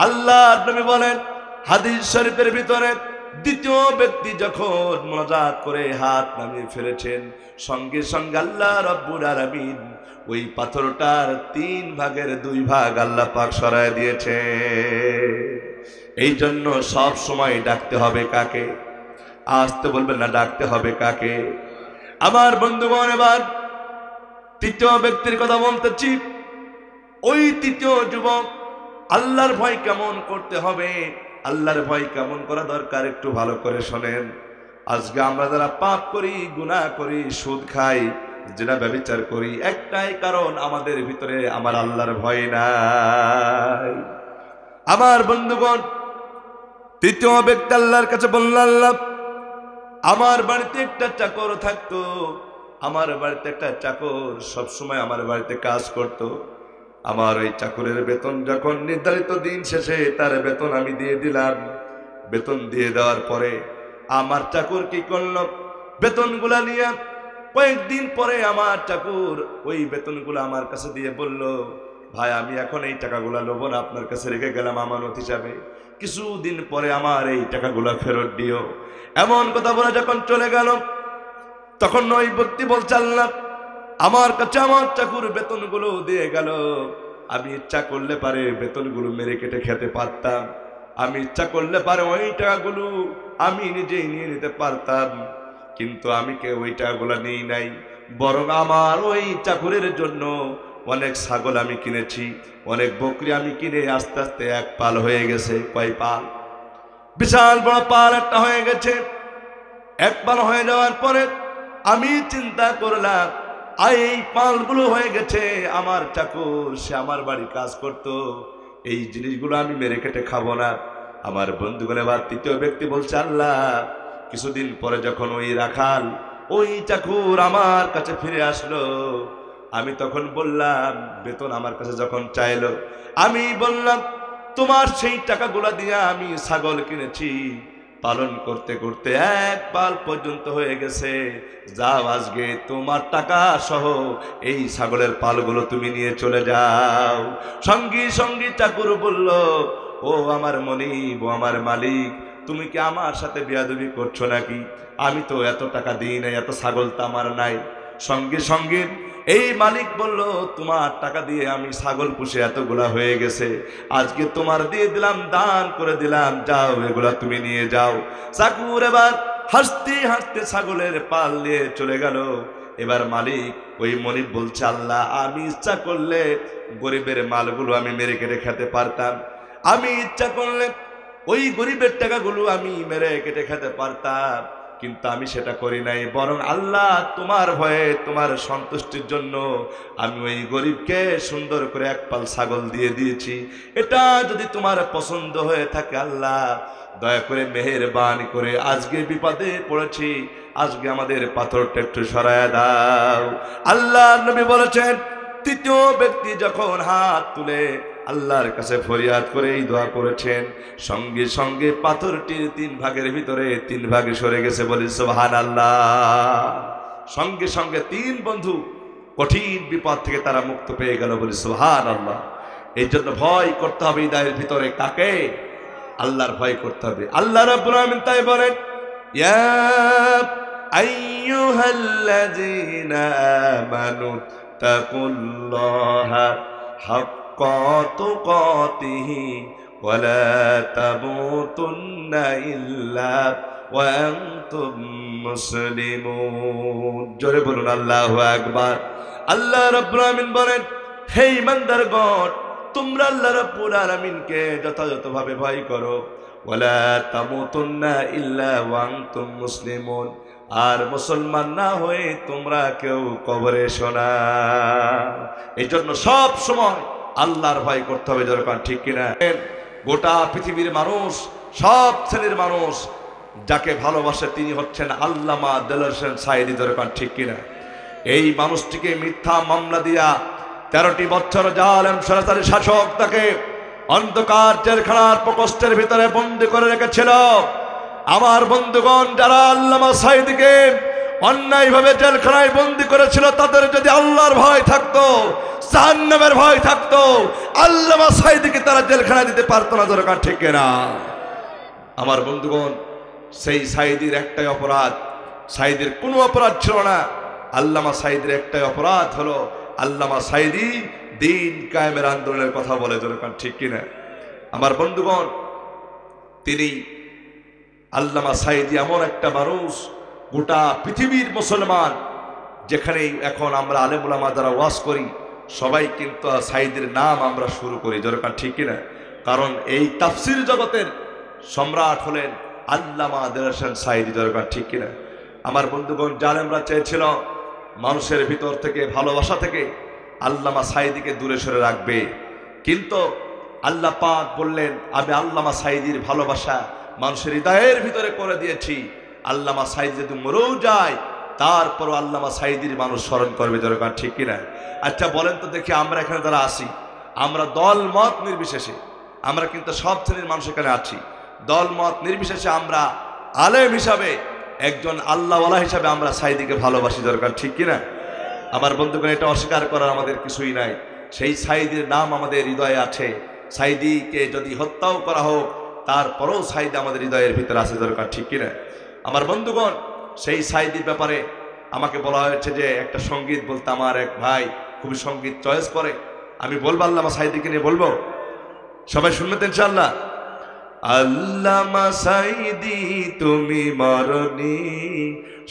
আল্লাহ নবী বলেন হাদিস শরীফের ভিতরে, দ্বিতীয় ব্যক্তি যখন মুনাজাত করে হাত নামিয়ে ফেলেছেন, সঙ্গে সঙ্গে আল্লাহ রাব্বুল আলামিন ওই পাথরটার 3 ভাগের 2 ভাগ আল্লাহ পাক সরায় দিয়েছে। এই জন্য সব সময় ডাকতে হবে কাকে? আসতে বলবেন না, ডাকতে হবে কাকে? আমার বন্ধুগণ, এবার তৃতীয় ব্যক্তির কথা বলতেছি। ওই তৃতীয় যুবক, আল্লাহর ভয় কেমন করতে হবে, আল্লাহর ভয় কেমন করা দরকার একটু ভালো করে শোনেন। আজকে আমরা যারা পাপ করি, গুনাহ করি, সুদ খাই, যেটা ব্যভিচার করি, একটাই কারণ, আমাদের ভিতরে আমার আল্লাহর ভয় নাই। আমার বন্ধুগণ, তৃতীয় ব্যক্তি আল্লাহর কাছে বলল, আল্লাহ আমার বাড়িতে একটা চাকর থাকতো, আমার বাড়িতে একটা চাকর সবসময় আমার বাড়িতে কাজ করত। আমার ওই চাকরের বেতন যখন নির্ধারিত দিন শেষে তার বেতন আমি দিয়ে দিলাম, বেতন দিয়ে দেওয়ার পরে আমার চাকর কি করল, বেতনগুলা নিয়ে কয়েকদিন পরে আমার চাকর ওই বেতনগুলো আমার কাছে দিয়ে বলল, ভাই আমি এখন এই টাকাগুলা নেব না, আপনার কাছে রেখে গেলাম আমানত হিসাবে, কিছুদিন পরে আমার এই টাকাগুলা ফেরত দিও। এমন কথা বলে যখন চলে গেল, তখন ওই ব্যক্তি বলছে, আল্লাহ আমার কাছে আমার চাকুর বেতনগুলো দিয়ে গেল, আমি ইচ্ছা করলে পারে বেতনগুলো মেরে কেটে খেতে পারতাম, আমি ইচ্ছা করলে পারে ওই টাকাগুলো আমি নিজেই নিয়ে নিতে পারতাম, কিন্তু আমি কেউ ওই টাকাগুলো নিই নাই, বরং আমার ওই চাকুরের জন্য অনেক ছাগল আমি কিনেছি, অনেক বকরি আমি কিনে আস্তে আস্তে এক পাল হয়ে গেছে। কয় পাল? বিশাল বড় পাল একটা হয়ে গেছে। এক পাল হয়ে যাওয়ার পরে আমি চিন্তা করলাম, এই পালগুলো হয়ে গেছে, আমার চাকর সে আমার বাড়ি কাজ করত, এই জিনিসগুলো আমি মেরে কেটে খাবো না। আমার বন্ধুগণ, এবার তৃতীয় ব্যক্তি বলছে, আল্লাহ কিছুদিন পরে যখন ওই রাখাল ওই চাকুর আমার কাছে ফিরে আসলো, আমি তখন বললাম, বেতন আমার কাছে যখন চাইলো, আমি বললাম তোমার সেই টাকাগুলা দিয়ে আমি ছাগল কিনেছি, পালন করতে করতে এক পাল পর্যন্ত হয়ে গেছে, যাও আজকে তোমার টাকা সহ এই ছাগলের পালগুলো তুমি নিয়ে চলে যাও। সঙ্গী সঙ্গী চাকর বলল, ও আমার মনিব, ও আমার মালিক, তুমি কি আমার সাথে বেয়াদবি করছো নাকি? আমি তো এত টাকা দিই নাই, এত ছাগল তো আমার নাই। সঙ্গে সঙ্গে এই মালিক বলল, তোমার টাকা দিয়ে আমি ছাগল পুষে এতগুলা হয়ে গেছে, আজকে তোমার দিয়ে দিলাম, দান করে দিলাম, যাও এগুলা তুমি নিয়ে যাও। চাকুর এবার হাসতে হাসতে ছাগলের পাল নিয়ে চলে গেল। এবার মালিক ওই মনিব বলছে, আল্লাহ আমি ইচ্ছা করলে গরিবের মালগুলো আমি মেরে কেটে খেতে পারতাম, আমি ইচ্ছা করলে ওই গরিবের টাকাগুলো আমি মেরে কেটে খেতে পারতাম, কিন্তু আমি সেটা করি নাই, বরং আল্লাহ তোমার ভয়ে, তোমার সন্তুষ্টির জন্য আমি ওই গরিবকে সুন্দর করে এক পাল ছাগল দিয়ে দিয়েছি। এটা যদি তোমার পছন্দ হয়ে থাকে আল্লাহ, দয়া করে মেহেরবানি করে আজকে বিপদে পড়েছি, আজকে আমাদের পাথরটা একটু সরায় দাও। আল্লাহ নবী বলেছেন, তৃতীয় ব্যক্তি যখন হাত তুলে আল্লাহর কাছে ফরিয়াদ করে এই দোয়া করেছেন, সঙ্গে সঙ্গে পাথরটির 3 ভাগের ভিতরে 3 ভাগে সরে গেছে। বলি সুবহানাল্লাহ। সঙ্গে সঙ্গে 3 বন্ধু কঠিন বিপদ থেকে তারা মুক্ত পেয়ে গেল। বলি সুবহানাল্লাহ। এই জন্য ভয় করতে হবে হৃদয়ের ভিতরে কাকে? আল্লাহর ভয় করতে হবে। আল্লাহ রাব্বুল আলামিন তাই বলেন, ইয়া আইয়ুহাল্লাযীনা আমানু তাকুল্লাহা হাক্কা তুকাতিহি ওয়া লা তামুতুন্না ইল্লা ওয়া আনতুম মুসলিমুন। জোরে বলুন আল্লাহু আকবার। আল্লাহ রাব্বুল আলামিন বলেন, হে ঈমানদারগণ, তোমরা আল্লাহ রাব্বুল আলামিনকে যথাযথভাবে ভয় করো। ওয়ালা তামুতুন্না ইল্লা ওয়া আনতুম মুসলিমুন। আর মুসলমান না হয়ে তোমরা কেউ কবরে এসো না। এই জন্য সব সময় আল্লাহর ভয় করতে হবে। যখন ঠিক কিনা? গোটা পৃথিবীর মানুষ, সব শ্রেণীর মানুষ যাকে ভালোবাসে তিনি হচ্ছেন আল্লামা দেলোয়ার হোসেন সাঈদী। যখন ঠিক কিনা? এই মানুষটিকে মিথ্যা মামলা দিয়া 13টি বছর জালেম সরকারি শাসক তাকে অন্ধকার জেলখানার প্রকোষ্ঠের ভিতরে বন্দী করে রেখেছিল। আমার বন্ধুগণ, যারা আল্লামা সাঈদীকে অন্যায়ভাবে জেলখানায় বন্দী করেছিল, তাদের যদি আল্লাহর ভয় থাকতো, জাহান্নামের ভয় থাকতো, আল্লামা সাঈদীকে তারা জেলখানায় দিতে পারতো না। দরকার ঠিক না? আমার বন্ধুগণ, সেই সাঈদীর একটাই অপরাধ, সাঈদীর কোনো অপরাধ ছিল না। আল্লামা সাঈদীর একটাই অপরাধ হলো, আল্লামা সাঈদী দিন কায়েমের আন্দোলনের কথা বলে। দরকার ঠিক কিনা? আমার বন্ধুগণ, তিনি আল্লামা সাঈদী এমন একটা মানুষ, গোটা পৃথিবীর মুসলমান যেখানেই এখন আমরা আলেম ওলামা যারা ওয়াজ করি, সবাই কিন্তু সাঈদীর নাম আমরা শুরু করি। দরকার ঠিক কিনা? কারণ এই তাফসীর জগতের সম্রাট হলেন আল্লামা দেলোয়ার হোসেন সাঈদী। দরকার ঠিক কিনা? আমার বন্ধুগণ, জালেমরা চেয়েছিল মানুষের ভিতর থেকে, ভালোবাসা থেকে আল্লামা সাঈদীকে দূরে সরে রাখবে, কিন্তু আল্লাহ পাক বললেন, আমি আল্লামা সাঈদীর ভালোবাসা মানুষের হৃদয়ের ভিতরে করে দিয়েছি। আল্লামা সাঈদী যদি মরেও যায়, তারপরও আল্লামা সাঈদীর মানুষ স্মরণ করবে। দরকার ঠিক কিনা? আচ্ছা বলেন তো দেখি, আমরা এখানে যারা আছি, আমরা দল মত নির্বিশেষে, আমরা কিন্তু সব শ্রেণীর মানুষ এখানে আছি, দল মত নির্বিশেষে আমরা আলেম হিসাবে, একজন আল্লাহওয়ালা হিসাবে আমরা সাঈদীকে ভালোবাসি। দরকার ঠিক কিনা? আমার বন্ধুগণ, এটা অস্বীকার করার আমাদের কিছুই নাই। সেই সাঈদীর নাম আমাদের হৃদয়ে আছে। সাঈদীকে যদি হত্যাও করা হোক, তারপরেও সাঈদী আমাদের হৃদয়ের ভিতরে আছে। দরকার ঠিক কিনা? আমার বন্ধুগণ, সেই সাঈদীর ব্যাপারে আমাকে বলা হয়েছে যে একটা সঙ্গীত বলতে। আমার এক ভাই খুবই সঙ্গীত চয়েস করে, আমি বলবো আল্লামা সাঈদীকে নিয়ে বলবো, সবাই শুনবেন তো ইনশাআল্লাহ। আল্লামা সাঈদী তুমি মরনি,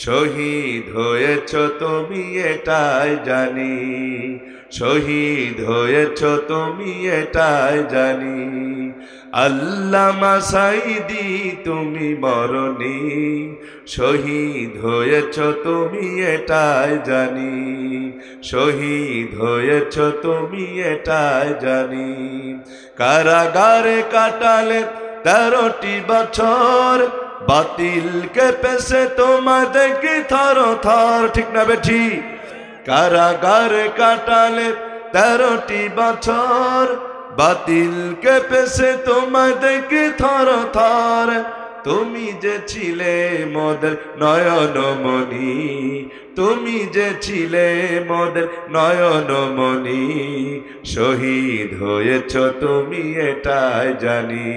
শহীদ হয়েছ তুমি এটাই জানি, শহীদ হয়েছ তুমি এটাই জানি। আল্লামা সাঈদী তুমি মরনি, শহীদ হয়েছ তুমি এটাই জানি, শহীদ হয়েছ তুমি এটাই জানি। কারাগারে কাটালে 13টি বছর, বাতিলকে পেছে তোমার দেখি থর থর। ঠিক না বেঠি? কারাগারে কাটালে 13টি বছর, বাতিলকে পেছে তোমার দেখি থর থর। তুমি যে ছিলে মোদের নয়নমণি, তুমি যে ছিলে মোদের নয়নমণি, শহীদ হয়েছ তুমি এটাই জানি।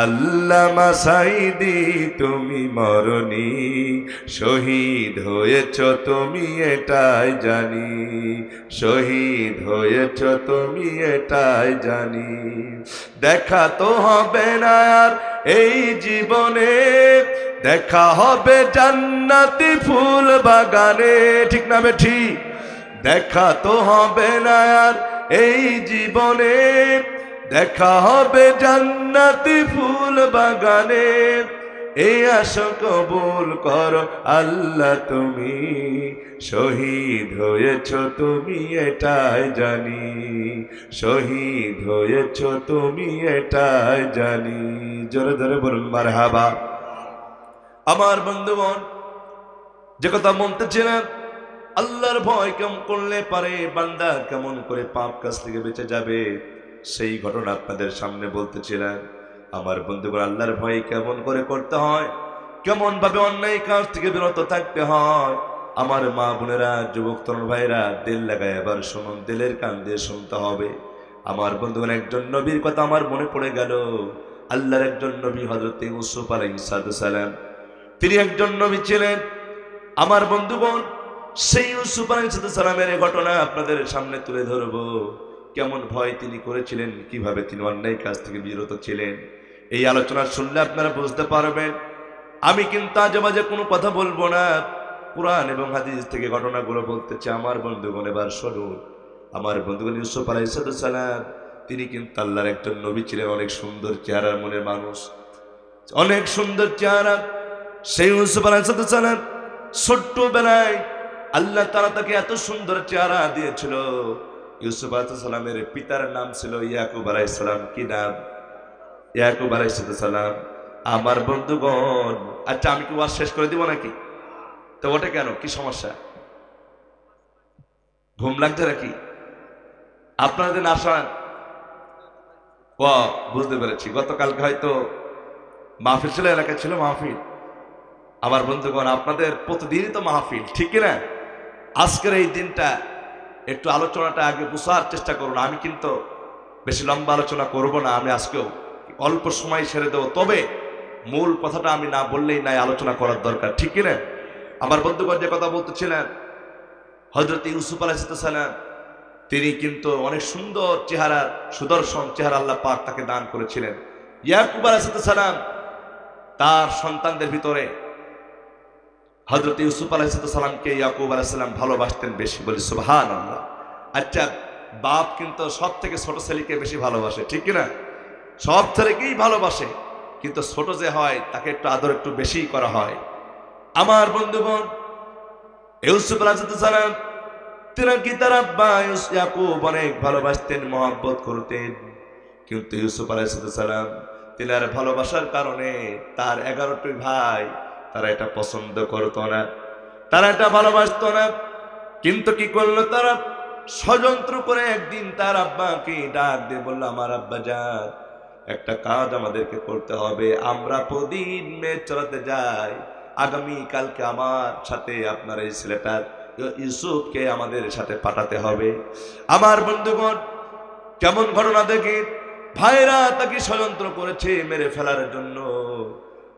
আল্লামা সাঈদী তুমি মরনি, শহীদ হয়েছ তুমি এটাই জানি, শহীদ হয়েছ তুমি এটাই জানি। দেখা তো হবে না আর এই জীবনে, দেখা হবে জান্নাতি ফুল বাগানে। ঠিক না বেঠি? দেখা তো হবে না আর এই জীবনে, দেখা হবে জান্নাতি ফুল বাগানে। এই আশা কবুল করো আল্লাহ তুমি, শহীদ হয়েছ তুমি এটাই জানি, শহীদ হয়েছ তুমি এটাই জানি। জোরে জোরে বলুন মারহাবা। আমার বন্ধুগণ, যে কথা বলতেছিলাম, আল্লাহর ভয় কেমন করলে পারে বান্দা কেমন করে পাপ কাজ থেকে বেঁচে যাবে, সেই ঘটনা আপনাদের সামনে বলতেছিলাম। আমার বন্ধুগণ, আল্লাহর ভয় কেমন করে করতে হয়, কেমন ভাবে অন্যায় কাজ থেকে বিরত থাকতে হয়, আমার মা বোনেরা, যুবক তরুণ ভাইরা, দিল লাগায় এবার শুনুন, দিলের কান দিয়ে শুনতে হবে। আমার বন্ধুগণ, একজন নবীর কথা আমার মনে পড়ে গেল। আল্লাহর একজন নবী হযরত ইউসুফ আলাইহিস সালাম, তিনি একজন নবী ছিলেন। আমার বন্ধুগণ, সেই ইউসুফ আলাইহিস সালামের ঘটনা আপনাদের সামনে তুলে ধরবো। কেমন ভয় তিনি করেছিলেন, কিভাবে তিনি অন্যায় কাজ থেকে বিরত ছিলেন, এই আলোচনা শুনলে আপনারা বুঝতে পারবেন। আমি কিন্তু আজে বাজে কোনো কথা বলবো না, কুরআন এবং হাদিস থেকে ঘটনাগুলো বলতেছে। আমার বন্ধুগণ, এবার শুনুন। আমার বন্ধুগণ, ইউসুফ আলাইহিস সালাম তিনি কিন্তু আল্লাহর একজন নবী ছিলেন, অনেক সুন্দর চেহারার মনের মানুষ, অনেক সুন্দর চেহারা। সেই ইউসুফ আলাইহিস সালাম ছোট্টবেলায় আল্লাহ তাআলা তাকে এত সুন্দর চেহারা দিয়েছিল। ইউসুফ আলাইহিস সালামের পিতার নাম ছিল ইয়াকুব আলাইহিস সালাম। কি নাম? ইয়াকুব আলাইহিস সালাম। আমার বন্ধুগণ, আচ্ছা আমি কি ওয়াজ শেষ করে দিব নাকি? তো ওটা কেন, কি সমস্যা? ঘুম লাগছে নাকি আপনাদের? আসান ও, বুঝতে পেরেছি। গতকালকে হয়তো মাহফিল ছিল, এলাকায় ছিল মাহফিল। আমার বন্ধুগণ, আপনাদের প্রতিদিনই তো মাহফিল, ঠিক কিনা? আজকের এই দিনটা একটু আলোচনাটা আগে বুঝার চেষ্টা করুন। আমি কিন্তু বেশি লম্বা আলোচনা করব না, আমি আজকেও অল্প সময় ছেড়ে দেবো। তবে মূল কথাটা আমি না বললেই নাই, আলোচনা করার দরকার, ঠিক কিনা? আমার বন্ধুগণ, যে কথা বলতেছিলেন, হযরত ইউসুফ আলাইহিস সালাম, তিনি কিন্তু অনেক সুন্দর চেহারা, সুদর্শন চেহারা আল্লাহ পাক তাকে দান করেছিলেন। ইয়াকুব আলাইহিস সালাম তার সন্তানদের ভিতরে হযরত ইউসুফ আলাইহিস সালামকে ইয়াকুব আলাইহিস সালাম ভালোবাসতেন বেশি, বলি সুবহানাল্লাহ। আচ্ছা, বাপ কিন্তু সব থেকে ছোট ছেলেকে বেশি ভালোবাসে, ঠিক কিনা? সব ছেলেকেই ভালোবাসে, কিন্তু ছোট যে হয় তাকে একটু আদর একটু বেশি করা হয়। আমার বন্ধুগণ, ইউসুফ আলাইহিস সালাম কি তার আব্বা ইয়াকুব অনেক ভালোবাসতেন, মহব্বত করতেন, কিন্তু ইউসুফ আলাইহিস সালাম তিনার ভালোবাসার কারণে তার 11টি ভাই তারা এটা পছন্দ করতো না, তারা এটা ভালোবাসতো না। কিন্তু কি করলো তারা? ষড়যন্ত্র করে একদিন তার আব্বাকে ডাক দিয়ে বলল, আমার আব্বা যান, একটা কাজ আমাদেরকে করতে হবে। আমরা প্রতিদিন মেয়ে চড়াতে যাই, আগামী কালকে আমার সাথে আপনার এই ছেলেটার ইউসুফকে আমাদের সাথে পাঠাতে হবে। আমার বন্ধুগণ, কেমন ঘটনা দেখি, ভাইরা তাকে ষড়যন্ত্র করেছে মেরে ফেলার জন্য।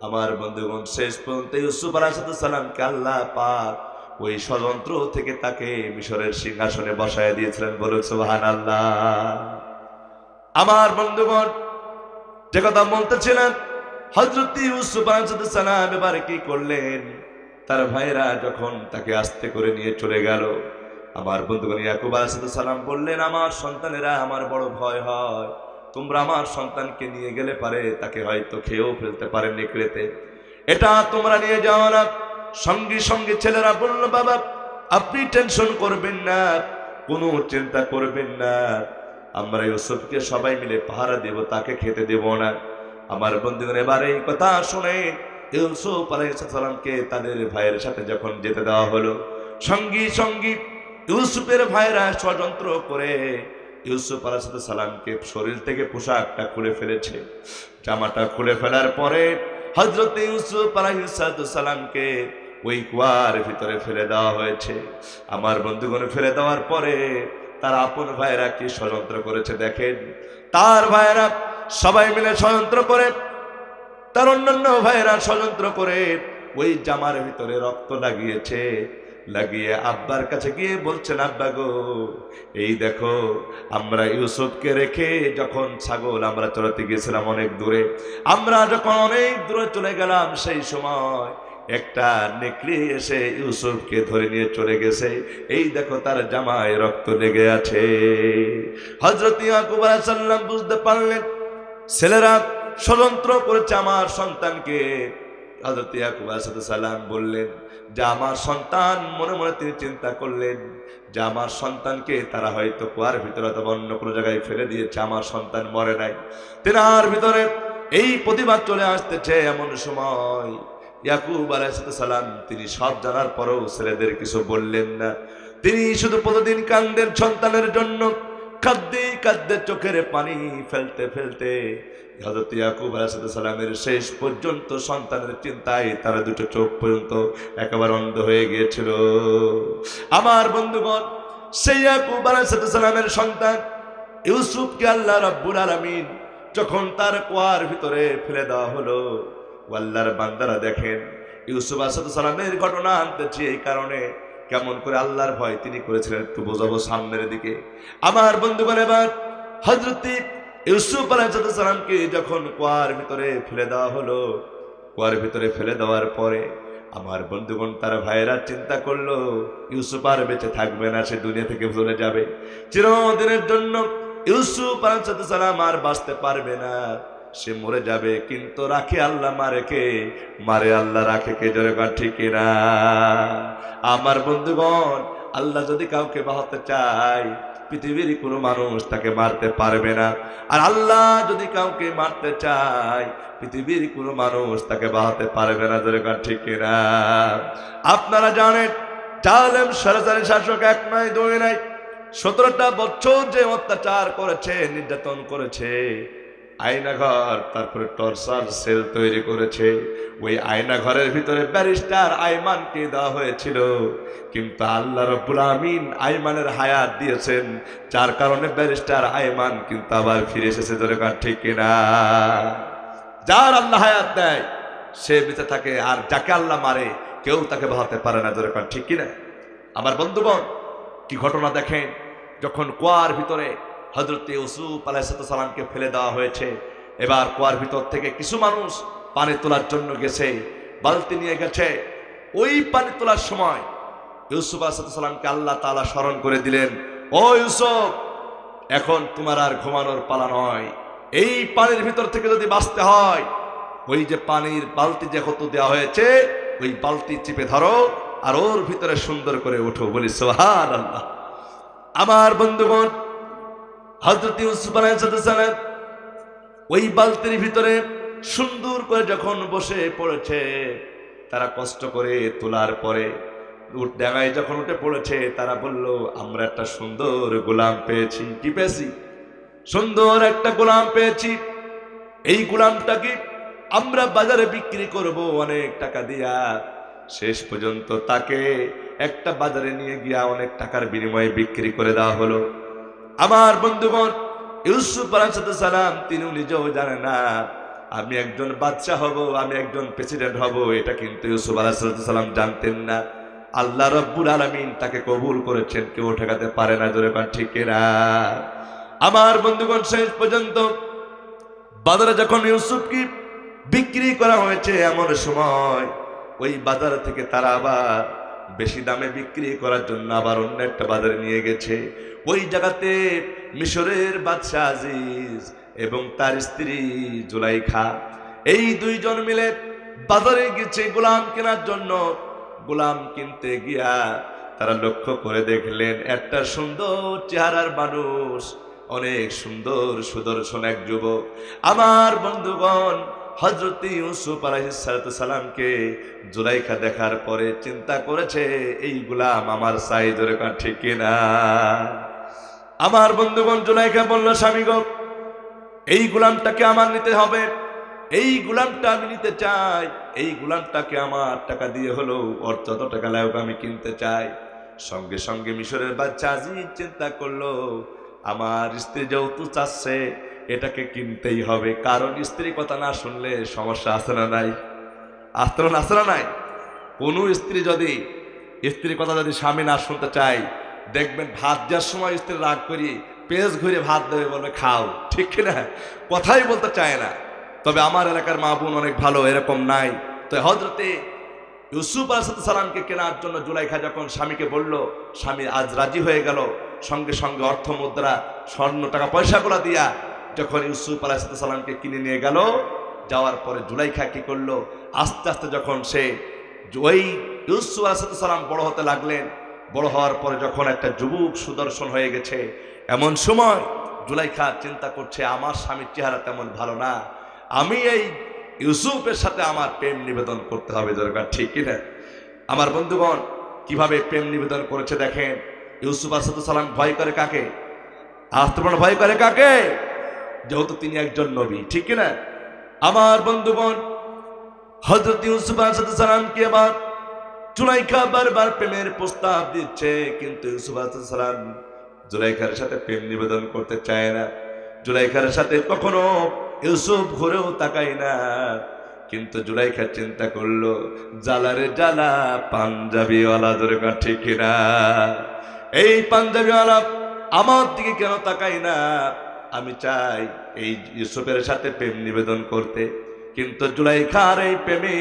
আমার বন্ধুগণ, শেষ পর্যন্ত ইউসুফ আলাইহিস সালামকে আল্লাহ পাক ওই ষড়যন্ত্র থেকে তাকে মিশরের সিংহাসনে বসায় দিয়েছিলেন, বলুন সুবহানাল্লাহ। আমার বন্ধুগণ, যে কথা বলতেছিলেন, হযরত ইউসুফ আলাইহিস সালাম এবারে কি করলেন? তার ভাইরা যখন তাকে আস্তে করে নিয়ে চলে গেল, আমার বন্ধুগণ, ইয়াকুব আলাইহিস সালাম বললেন, আমার সন্তানেরা আমার বড় ভয় হয়, তোমরা আমার সন্তানকে নিয়ে গেলে পারে তাকে হয়তো খেয়েও ফেলতে পারে নেকড়েতে, এটা তোমরা নিয়ে যাও না। সঙ্গে সঙ্গে ছেলেরা বলল, বাবা আপনি টেনশন করবেন না, কোনো চিন্তা করবেন না, আমরা ইউসুফকে সবাই মিলে পাহারা দেব, তাকে খেতে দেব না। আমার বন্ধুগণ, এবার এই কথা শুনে ইউসুফ আলাইহিস সালামকে তাদের ভাইয়ের সাথে যখন যেতে দেওয়া হলো, সঙ্গী সঙ্গী ইউসুফের ভাইরা ষড়যন্ত্র করে ইউসুফ আলাইহিস সালামকে শরীর থেকে পোশাকটা খুলে ফেলেছে। জামাটা খুলে ফেলার পরে হযরত ইউসুফ আলাইহিস সালামকে ওই কুয়ার ভিতরে ফেলে দেওয়া হয়েছে। আমার বন্ধুগণ, ফেলে দেওয়ার পরে তার আপন ভাইরা কি ষড়যন্ত্র করেছে দেখেন। তার ভাইরা সবাই মিলে ষড়যন্ত্র করে, তার অন্যান্য ভাইরা ষড়যন্ত্র করে ওই জামার ভিতরে রক্ত লাগিয়েছে। লাগিয়ে আব্বার কাছে গিয়ে বলছেন, আব্বা গো, এই দেখো আমরা ইউসুফকে রেখে যখন ছাগল আমরা চড়াতে গিয়েছিলাম অনেক দূরে, আমরা যখন অনেক দূরে চলে গেলাম, সেই সময় একটা নেকড়ে এসে ইউসুফকে ধরে নিয়ে চলে গেছে, এই দেখো তার জামায় রক্ত লেগে আছে। হযরত ইয়াকুব আলাইহিস সালাম বুঝতে পারলেন ছেলেরা ষড়যন্ত্র করেছে আমার সন্তানকে। হযরত ইয়াকুব আলাইহিস সালাম বললেন যে আমার সন্তান, মনে মনে তিনি চিন্তা করলেন যে আমার সন্তানকে তারা হয়তো কুয়ার ভিতরে অথবা অন্য কোনো জায়গায় ফেলে দিয়েছে, আমার সন্তান মরে নাই। তেনার ভিতরে এই প্রতিবাদ চলে আসতেছে। এমন সময় ইয়াকুব আলাইহিস সালাম তিনি সব জানার পরেও ছেলেদের কিছু বললেন না। তিনি শুধু প্রতিদিন কান্দেন সন্তানের জন্য, কাঁদতে কাঁদতে চোখের পানি ফেলতে ফেলতে হযরত ইয়াকুব আলাইহিস সালামের শেষ পর্যন্ত সন্তানের চিন্তায় তার দুটো চোখ পর্যন্ত একেবারে অন্ধ হয়ে গিয়েছিল। আমার বন্ধুগণ, সেই ইয়াকুব আলাইহিস সালামের সন্তান ইউসুফকে আল্লাহ রাব্বুল আলামিন যখন তার কুয়ার ভিতরে ফেলে দেওয়া হলো, আল্লাহর বান্দারা দেখেন ইউসুফ আলাইহিস সালামের ঘটনা আনতেছি এই কারণে, কেমন করে আল্লাহর ভয় তিনি করেছিলেন একটু বোঝাবো সামনের দিকে। আমার বন্ধুগণ, এবার হযরত ইউসুফ আলাইহিস সালামকে যখন কুয়ার ভিতরে ফেলে দেওয়া হলো, কুয়ার ভিতরে ফেলে দেওয়ার পরে আমার বন্ধুগণ তার ভাইয়েরা চিন্তা করলো ইউসুফ আর বেঁচে থাকবে না, সে দুনিয়া থেকে চলে যাবে চিরদিনের জন্য। ইউসুফ আলাইহিস সালাম আর বাঁচতে পারবে না, সে মরে যাবে। কিন্তু রাখে আল্লাহ, মারে কে? মারে আল্লাহ, রাখে কে? জোরে কর ঠিক কিনা? আমার বন্ধুগণ, আল্লাহ যদি কাউকে বাঁচাতে চায়, পৃথিবীর কোনো মানুষ তাকে মারতে পারবে না। আর আল্লাহ যদি কাউকে মারতে চায়, পৃথিবীর কোনো মানুষ তাকে বাঁচাতে পারবে না। জোরে কর ঠিক কিনা? আপনারা জানেন জালেম স্বৈরাচারী শাসক এক নয় দুই নয় 17টা বছর যে অত্যাচার করেছে, নির্যাতন করেছে, আয়নাঘর, তারপরে টর্চার সেল তৈরি করেছে। ওই আয়নাঘরের ভিতরে ব্যারিস্টার আইমানকে দেওয়া হয়েছিল, কিন্তু আল্লাহ রাব্বুল আমিন আইমানের হায়াত দিয়েছেন, যার কারণে ব্যারিস্টার আইমান কিন্তু আবার ফিরে এসেছে। দরকার ঠিক কিনা? যার আল্লাহ হায়াত দেয় সে বেঁচে থাকে, আর যাকে আল্লাহ মারে কেউ তাকে বাঁচাতে পারে না। দরকার ঠিক কিনা? আমার বন্ধুগণ, কি ঘটনা দেখেন, যখন কুয়ার ভিতরে হযরত ইউসুফ আলাইহিস সালামকে ফেলে দেওয়া হয়েছে, এবার কুয়ার ভিতর থেকে কিছু মানুষ পানি তোলার জন্য গেছে, বালতি নিয়ে গেছে। ওই পানি তোলার সময় ইউসুফ আলাইহিস সালামকে আল্লাহ তাআলা স্মরণ করে দিলেন, ও ইউসুফ, এখন তোমার আর ঘুমানোর পালা নয়, এই পানির ভিতর থেকে যদি বাঁচতে হয়, ওই যে পানির বালতি যে কত দেওয়া হয়েছে, ওই বালতি চিপে ধরো আর ওর ভিতরে সুন্দর করে ওঠো। বলি সুবহানাল্লাহ। আমার বন্ধুগণ, হযরত ইউসুফ আলাইহিস সালাম ওই বালতির ভিতরে সুন্দর করে যখন বসে পড়েছে, তারা কষ্ট করে তোলার পরে ডাঙায় যখন উঠে পড়েছে, তারা বলল, আমরা একটা সুন্দর গোলাম পেয়েছি। কি পেয়েছি? সুন্দর একটা গোলাম পেয়েছি। এই গোলামটাকে আমরা বাজারে বিক্রি করব অনেক টাকা দিয়া। শেষ পর্যন্ত তাকে একটা বাজারে নিয়ে গিয়া অনেক টাকার বিনিময়ে বিক্রি করে দেওয়া হলো। আমার বন্ধুগণ, ইউসুফ আলাইহিস সালাম তিনি নিজেও জানে না আমি একজন বাদশা হব, আমি একজন প্রেসিডেন্ট হব, এটা কিন্তু ইউসুফ আলাইহিস সালাম জানতেন না। আল্লাহ রাব্বুল আলামিন তাকে কবুল করেছেন, কেউ ঠেকাতে পারে না। জোরে কান ঠিক কিনা? আমার বন্ধুগণ, শেষ পর্যন্ত বাজারে যখন ইউসুফকে বিক্রি করা হয়েছে, এমন সময় ওই বাজার থেকে তারা আবার বেশি দামে বিক্রি করার জন্য আবার অন্য একটা বাজারে নিয়ে গেছে। ওই জায়গাতে মিশরের বাদশা আজিজ এবং তার স্ত্রী জুলাইখা, এই দুইজন মিলে বাজারে গেছে গোলাম কেনার জন্য। গোলাম কিনতে গিয়া তারা লক্ষ্য করে দেখলেন একটা সুন্দর চেহারার মানুষ, অনেক সুন্দর সুদর্শন এক যুবক। আমার বন্ধুগণ, হযরত ইউসুফ আলাইহিস সালামকে জুলাইখা দেখার পরে চিন্তা করেছে, এই গোলাম আমার চাই। ধরে কান ঠিক কিনা? আমার বন্ধুগণ, জুলাইখা বলল, স্বামী গো, এই গোলামটাকে আমার নিতে হবে, এই গোলামটা আমি নিতে চাই, এই গোলামটাকে আমার টাকা দিয়ে হলো, ওর যত টাকা লাগুক আমি কিনতে চাই। সঙ্গে সঙ্গে মিশরের বাদশা আজিজ চিন্তা করলো, আমার স্ত্রী যেহেতু চাচ্ছে, এটাকে কিনতেই হবে, কারণ স্ত্রী কথা না শুনলে সমস্যা আছে না নাই? আস্তরণ আছে না নাই? কোন স্ত্রী যদি স্ত্রীর কথা যদি স্বামী না শুনতে চায়, দেখবেন ভাত দেওয়ার সময় স্ত্রী রাগ করি পেজ ঘুরে ভাত দেবে, বলবে খাও। ঠিক কিনা? কথাই বলতে চায় না। তবে আমার এলাকার মা বোন অনেক ভালো, এরকম নাই। তো হযরতে ইউসুফ আলাইহিস সালামকে কেনার জন্য জুলাইখা যখন স্বামীকে বলল, স্বামী আজ রাজি হয়ে গেল। সঙ্গে সঙ্গে অর্থ মুদ্রা, স্বর্ণ, টাকা পয়সাগুলা দিয়া যখন ইউসুফ আলাইহিস সালামকে কিনে নিয়ে গেল, যাওয়ার পরে জুলাইখা কি করলো, আস্তে আস্তে যখন সে ওই ইউসুফ আলাইহিস সালাম বড় হতে লাগলেন, বড় হওয়ার পরে যখন একটা যুবক সুদর্শন হয়ে গেছে, এমন সময় জুলাইখা চিন্তা করছে, আমার স্বামীর চেহারা তেমন ভালো না, আমি এই ইউসুফের সাথে আমার প্রেম নিবেদন করতে হবে। দরকার ঠিক কিনা? আমার বন্ধুগণ, কিভাবে প্রেম নিবেদন করেছে দেখেন। ইউসুফ আলাইহিস সালাম ভয় করে কাকে? আস্তেপন ভয় করে কাকে? যেহেতু তিনি একজন নবী। ঠিক কিনা? আমার বন্ধুগণ, হযরত ইউসুফ আলাইহিস সালামকে আবার জুলাইখা বারবার প্রেমের প্রস্তাব দিচ্ছে, কিন্তু ইউসুফ আলাইহিস সালাম জুলাইখার সাথে প্রেম নিবেদন করতে চায় না। জুলাইখার সাথে কখনো ইউসুফ ঘুরেও তাকায় না। কিন্তু জুলাইখা চিন্তা করলো, জ্বালারে জ্বালা পাঞ্জাবিওয়ালা। ধরে ঠিক কিনা? এই পাঞ্জাবিওয়ালা আমার দিকে কেন তাকায় না? আমি চাই এই ইউসুফের সাথে প্রেম নিবেদন করতে। কিন্তু জুলাইখার এই প্রেমে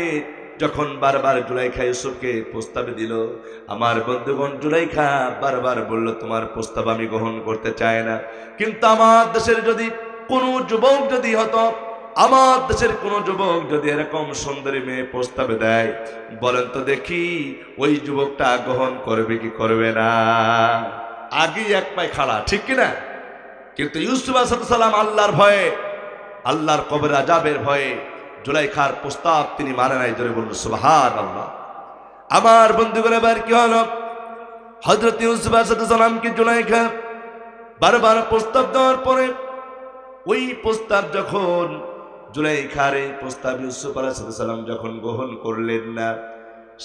যখন বারবার জুলাইখা ইউসুফকে প্রস্তাবে দিল, আমার বন্ধুগণ, জুলাইখা বারবার বলল, তোমার প্রস্তাব আমি গ্রহণ করতে চাই না। কিন্তু আমার দেশের যদি কোনো যুবক যদি হতো, আমার দেশের কোনো যুবক যদি এরকম সুন্দরী মেয়ে প্রস্তাবে দেয়, বলেন তো দেখি ওই যুবকটা গ্রহণ করবে কি করবে না? আগেই এক পায়ে খাড়া। ঠিক কিনা? কিন্তু ইউসুফ আলাইহিস সালাম আল্লাহর ভয়ে, আল্লাহর কবর আযাবের ভয়ে জুলাইখার প্রস্তাব তিনি মানে নাই। ধরে বলল সুবহানাল্লাহ। আমার বন্ধুগণ, এবার কি হলো, হযরত ইউসুফ আলাইহিস সালামকে জুলাইখা বারবার প্রস্তাব দেওয়ার পরে ওই প্রস্তাব যখন জুলাইখার এই প্রস্তাব ইউসুফ আলাইহিস সালাম যখন গ্রহণ করলেন না,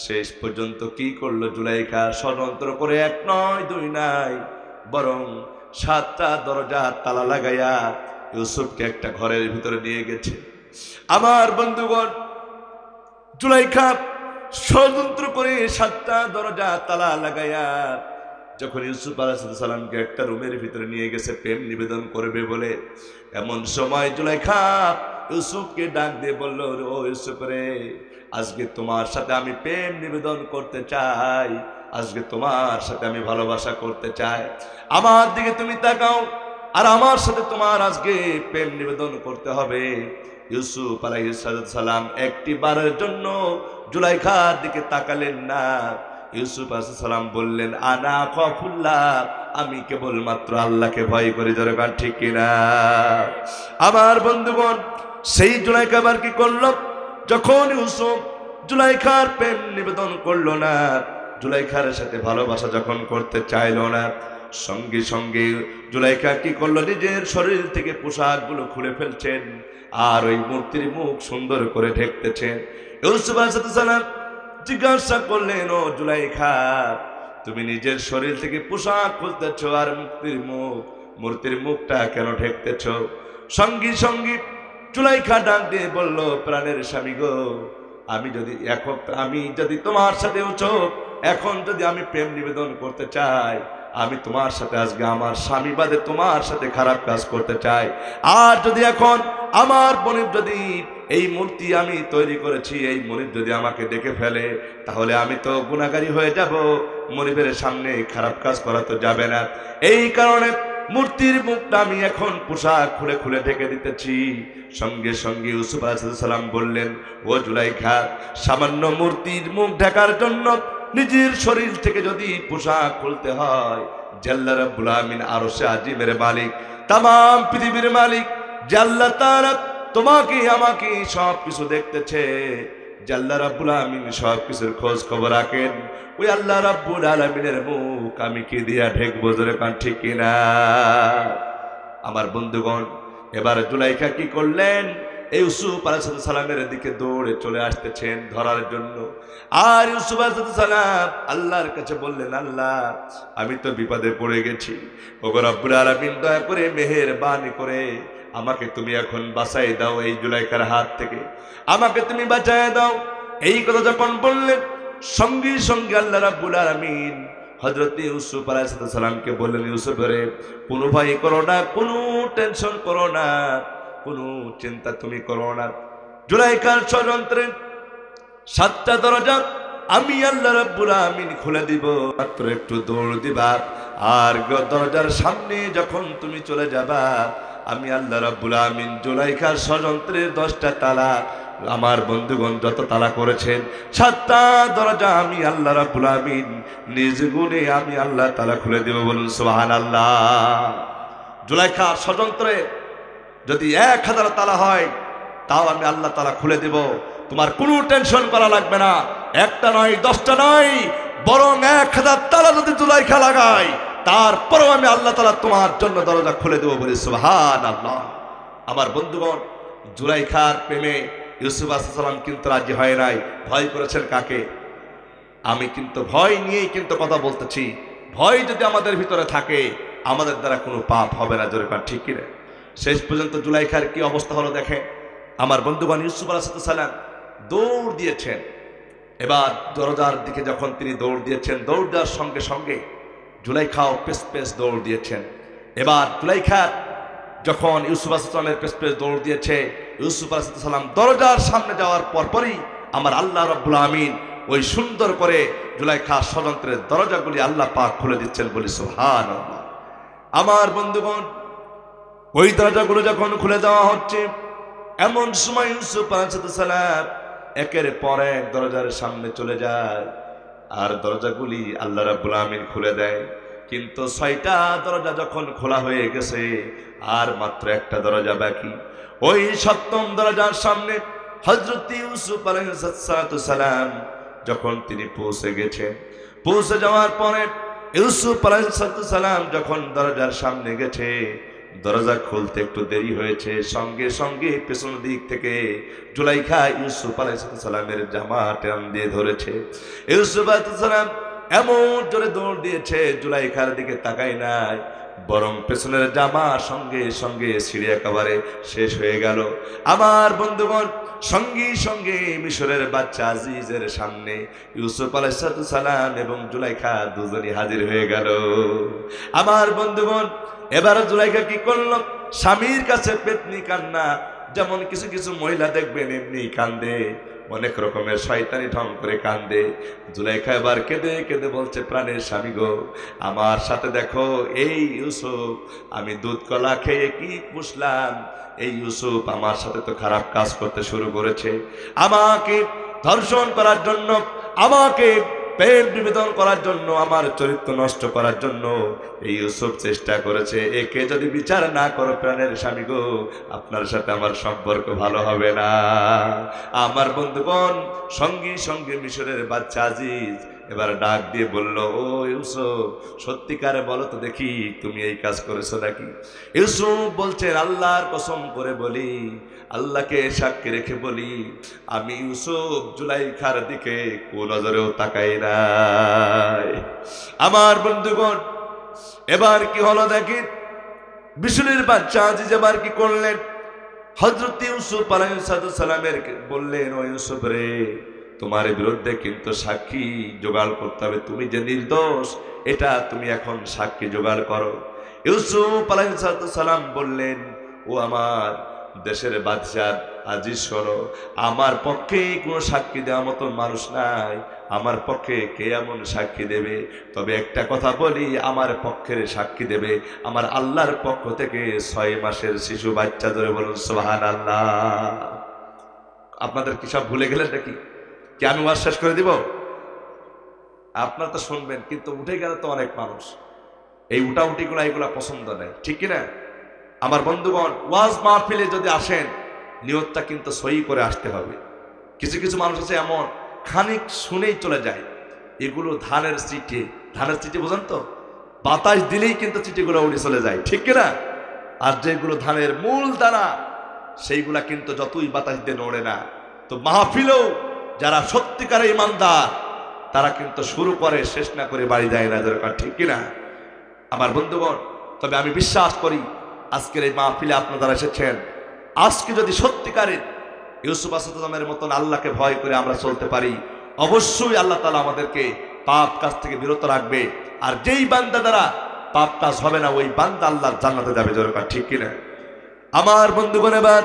শেষ পর্যন্ত কি করলো জুলাইখা? ষড়যন্ত্র করে এক নয় দুই নাই, বরং 7টা দরজা তালা লাগাইয়া ইউসুফকে একটা ঘরের ভিতরে নিয়ে গেছে। আমার বন্ধুগণ, জুলাইখা ষড়যন্ত্র করে 7টা দরজা তালা লাগাইয়া যখন ইউসুফ আলাইহিস সালামকে একটা রুমের ভিতরে নিয়ে গেছে প্রেম নিবেদন করবে বলে, এমন সময় জুলাইখা ইউসুফকে ডাক দিয়ে বলল, ও ইউসুফ রে, আজকে তোমার সাথে আমি প্রেম নিবেদন করতে চাই, আজকে তোমার সাথে আমি ভালোবাসা করতে চাই, আমার দিকে তুমি তাকাও, আর আমার সাথে তোমার আজকে প্রেম নিবেদন করতে হবে। ইউসুফ আলাইহিস সালাম একটি বারের জন্য জুলাইখার দিকে তাকালেন না। ইউসুফ আলাইহিস সালাম বললেন, আনা খাফুল্লাহ, আমি কেবলমাত্র আল্লাহকে ভয় করি। জোরে ঠিক কিনা? আমার বন্ধুগণ, সেই জুলাইখা আবার কি করলো? যখন ইউসুফ জুলাইখার প্রেম নিবেদন করলো না, জুলাইখার সাথে ভালোবাসা যখন করতে চাইলো না, সঙ্গে সঙ্গে জুলাইখা কি করলো? নিজের শরীর থেকে পোশাকগুলো খুলে ফেলছেন আর ওই মূর্তির মুখ সুন্দর করে ঢেকতেছেন। ইউসুফ আলাইহিস সালাম জিজ্ঞাসা করলেন, ও জুলাইখা, তুমি নিজের শরীর থেকে পোশাক খুলতেছ আর মূর্তির মুখটা কেন ঢেকতেছ? সঙ্গী সঙ্গী জুলাইখা ডাক দিয়ে বলল, প্রাণের স্বামী গো, আমি যদি তোমার সাথে এখন যদি আমি প্রেম নিবেদন করতে চাই, আমি তোমার সাথে আজকে আমার স্বামী বাদে তোমার সাথে খারাপ কাজ করতে চাই, আর যদি এখন আমার মনিব যদি এই মূর্তি আমি তৈরি করেছি, এই মনিব যদি আমাকে দেখে ফেলে, তাহলে আমি তো গুনাহগারী হয়ে যাব, মনিবের সামনে খারাপ কাজ করা তো যাবে না। এই কারণে মূর্তির মুখটা আমি এখন পোশাক খুলে খুলে ঢেকে দিতেছি। সঙ্গে সঙ্গে ইউসুফ আলাইহিস সালাম বললেন, ও জুলাইখা, সামান্য মূর্তির মুখ ঢাকার জন্য নিজের শরীর থেকে যদি পোশাক খুলতে হয়, যে আল্লাহ রাব্বুল আমিন আরশে আজিমের মালিক, তামাম পৃথিবীর মালিক, যে আল্লাহ তাআলা তোমাকে আমাকে সবকিছু দেখতেছে, যে আল্লাহ রাব্বুল আমিন সবকিছুর খোঁজ খবর রাখেন, ওই আল্লাহ রাব্বুল আলামিনের মুখ আমি কি দিয়া ঢেকবো? জোরে কান ঠিক কিনা? আমার বন্ধুগণ, এবার জুলাইখা কি করলেন? ইউসুফ আলাইহিস সালামের দিকে দৌড়ে চলে আসতেছেন ধরার জন্য। আর ইউসুফ আলাইহিস সালাম আল্লাহর কাছে বললেন, আল্লাহ, আমি তো বিপদে পড়ে গেছি, ওগো রব্বুল আলামিন, দয়া করে মেহেরবানি করে আমাকে তুমি এখন বাঁচাই দাও এই জুলাইখার হাত থেকে, আমাকে তুমি বাঁচাই দাও। এই কথা যখন বললেন, সঙ্গে সঙ্গে আল্লাহ রাব্বুল আলামিন হযরত ইউসুফ আলাইহিস সালামকে বললেন, ইউসুফ রে, কোনো ভয় করো না, কোনো টেনশন করো না, কোনো চিন্তা তুমি করো না। জুলাইখার ষড়যন্ত্রে 7টা দরজা আমি আল্লাহ রাব্বুল আমিন খুলে দিব, মাত্র একটু দৌড় দিবা, আর দরজার সামনে যখন তুমি চলে যাবা, আমি আল্লাহ রাব্বুল আমিন জুলাইখার ষড়যন্ত্রের 10টা তালা, আমার বন্ধুগণ যত তালা করেছেন, 7টা দরজা আমি আল্লাহ রাব্বুল আমিন নিজ গুণে আমি আল্লাহ তাআলা খুলে দেব। বলুন সুবহানাল্লাহ। জুলাইখা ষড়যন্ত্রে যদি 1000 তালা হয়, তাও আমি আল্লাহ তাআলা খুলে দেব, তোমার কোনো টেনশন করা লাগবে না। 1টা নয়, 10টা নয়, বরং 1000 তালা যদি জুলাইখা লাগাই, তারপরেও আমি আল্লাহ তাআলা তোমার জন্য দরজা খুলে দেব। বলি সুবহানাল্লাহ। আমার বন্ধুগণ, জুলাইখার প্রেমে ইউসুফ আলাইহিস সালাম কিন্তু রাজি হয় নাই। ভয় করেছেন কাকে? আমি কিন্তু ভয় নিয়েই কিন্তু কথা বলতেছি। ভয় যদি আমাদের ভিতরে থাকে, আমাদের দ্বারা কোনো পাপ হবে না। জোরে ঠিক কিনা? শেষ পর্যন্ত জুলাইখার কি অবস্থা হলো দেখেন। আমার বন্ধুগণ, ইউসুফ আলাইহিস সালাম দৌড় দিয়েছেন। এবার দরজার দিকে যখন তিনি দৌড় দিয়েছেন, দৌড় দেওয়ার সঙ্গে সঙ্গে জুলাইখাও পেস পেস দৌড় দিয়েছেন। এবার জুলাইখা যখন ইউসুফ আলাইহিস সালামের পেস পেস দৌড় দিয়েছে, ইউসুফ আলাইহিস সালাম দরজার সামনে যাওয়ার পরপরই আমার আল্লাহ রাব্বুল আমিন ওই সুন্দর করে জুলাইখা ষড়যন্ত্রের দরজাগুলি আল্লাহ পাক খুলে দিচ্ছেন। বলি সুবহানাল্লাহ। আমার বন্ধুগণ, ওই দরজাগুলো যখন খুলে দেওয়া হচ্ছে, এমন সময় ইউসুফ আলাইহিস সালাম একের পর এক দরজার সামনে চলে যায়, আর দরজাগুলি আল্লাহ রাব্বুল আমিন খুলে দেয়। কিন্তু 6টা দরজা যখন খোলা হয়ে গেছে, আর মাত্র একটা দরজা বাকি। ওই 7ম দরজার সামনে হযরত ইউসুফ আলাইহিস সালাম যখন তিনি পৌঁছে গেছেন, পৌঁছে যাওয়ার পরে ইউসুফ আলাইহিস সালাম যখন দরজার সামনে গেছে, দরজা খুলতে একটু দেরি হয়েছে, সঙ্গে সঙ্গে পেছন দিক থেকে জুলাইখা ইউসুফ আলাইহিস সালামের জামা টান দিয়ে ধরেছে। ইউসুফ আলাইহিস সালাম এমন জোরে দৌড় দিয়েছে, জুলাইখার দিকে তাকায় নাই, বরং পেছনের জামা সঙ্গে সঙ্গে ছিঁড়ে একেবারে শেষ হয়ে গেল। আমার বন্ধুগণ, সঙ্গে সঙ্গে মিশরের বাচ্চা আজিজের সামনে ইউসুফ আলাইহিস সালাম এবং জুলাইখা দুজনই হাজির হয়ে গেল। আমার বন্ধুগণ, এবার জুলাইখা কি করলো? স্বামীর কাছে পেতনি কান্না, যেমন কিছু কিছু মহিলা দেখবেন এমনি কান্দে, অনেক রকমের শয়তানি ঢং করে কান্দে। জুলাইখা এবার কেঁদে কেঁদে বলছে, প্রাণের স্বামী গো, আমার সাথে দেখো এই ইউসুফ, আমি দুধ কলা খেয়ে কি পুষলাম, এই ইউসুফ আমার সাথে তো খারাপ কাজ করতে শুরু করেছে। আমাকে ধর্ষণ করার জন্য, আমাকে প্রেম নিবেদন করার জন্য, আমার চরিত্র নষ্ট করার জন্য এই ইউসুফ চেষ্টা করেছে। একে যদি বিচার না করো প্রাণের স্বামী গো, আপনার সাথে আমার সম্পর্ক ভালো হবে না। আমার বন্ধুগণ, সঙ্গে সঙ্গে মিশরের বাচ্চা আজিজ এবার ডাক দিয়ে বলল, ও ইউসুফ, সত্যিকারে বলো তো দেখি, তুমি এই কাজ করেছো নাকি? ইউসুফ বলছেন, আল্লাহর কসম করে বলি, আল্লাহকে সাক্ষী রেখে বলি, আমি ইউসুফ জুলাইখার দিকে কোন নজরেও তাকাই নাই। আমার বন্ধুগণ, এবার কি হলো দেখি, মিশরের বাচ্চা আজিজ এবার কি করলেন? হযরত ইউসুফ আলাইহিস সালামের বললেন, ও ইউসুফ রে, তোমার বিরুদ্ধে কিন্তু সাক্ষী জোগাড় করতে হবে, তুমি যে নির্দোষ এটা তুমি এখন সাক্ষী জোগাড় করো। ইউসুফ আলাইহিস সালাম বললেন, ও আমার দেশের বাদশাহ আজিজ, শোনো, আমার পক্ষে কোনো সাক্ষী দেওয়ার মতো মানুষ নাই, আমার পক্ষে কে এমন সাক্ষী দেবে? তবে একটা কথা বলি, আমার পক্ষের সাক্ষী দেবে আমার আল্লাহর পক্ষ থেকে 6 মাসের শিশু বাচ্চা। ধরে বলুন সুবহানাল্লাহ। আপনাদের কি সব ভুলে গেলেন নাকি? কি আমি ওয়াজ শেষ করে দিব? আপনার তো শুনবেন, কিন্তু উঠে গেলে তো অনেক মানুষ এই উঠাউটি গুলা এগুলা পছন্দ নেই, ঠিক কিনা? আমার বন্ধুগণ, ওয়াজ মাহফিলে যদি আসেন, নিয়তটা কিন্তু সহি করে আসতে হবে। কিছু কিছু মানুষ আছে এমন, খানিক শুনেই চলে যায়। এগুলো ধানের চিঠি, ধানের চিঠি বোঝেন তো, বাতাস দিলেই কিন্তু চিঠিগুলো উড়ে চলে যায়, ঠিক কিনা? আর যেগুলো ধানের মূল দানা, সেইগুলা কিন্তু যতই বাতাস দিয়ে নড়ে না। তো মাহফিলেও যারা সত্যিকারে ইমানদার, তারা কিন্তু শুরু করে শেষ না করে বাড়ি যায় না, দরকার, ঠিক কিনা? আমার বন্ধুগণ, তবে আমি বিশ্বাস করি আজকের এই মাহফিলে আপনারা এসেছেন, আজকে যদি সত্যিকারে ইউসুফ আলাইহিস মতন আল্লাহকে ভয় করে আমরা চলতে পারি, অবশ্যই আল্লাহ তাআলা আমাদেরকে পাপ কাজ থেকে বিরত রাখবে। আর যেই বান্দা দ্বারা পাপ কাজ হবে না, ওই বান্দা আল্লাহর জান্নাতে যাবে, দরকার, ঠিক কিনা? আমার বন্ধুগণ, এবার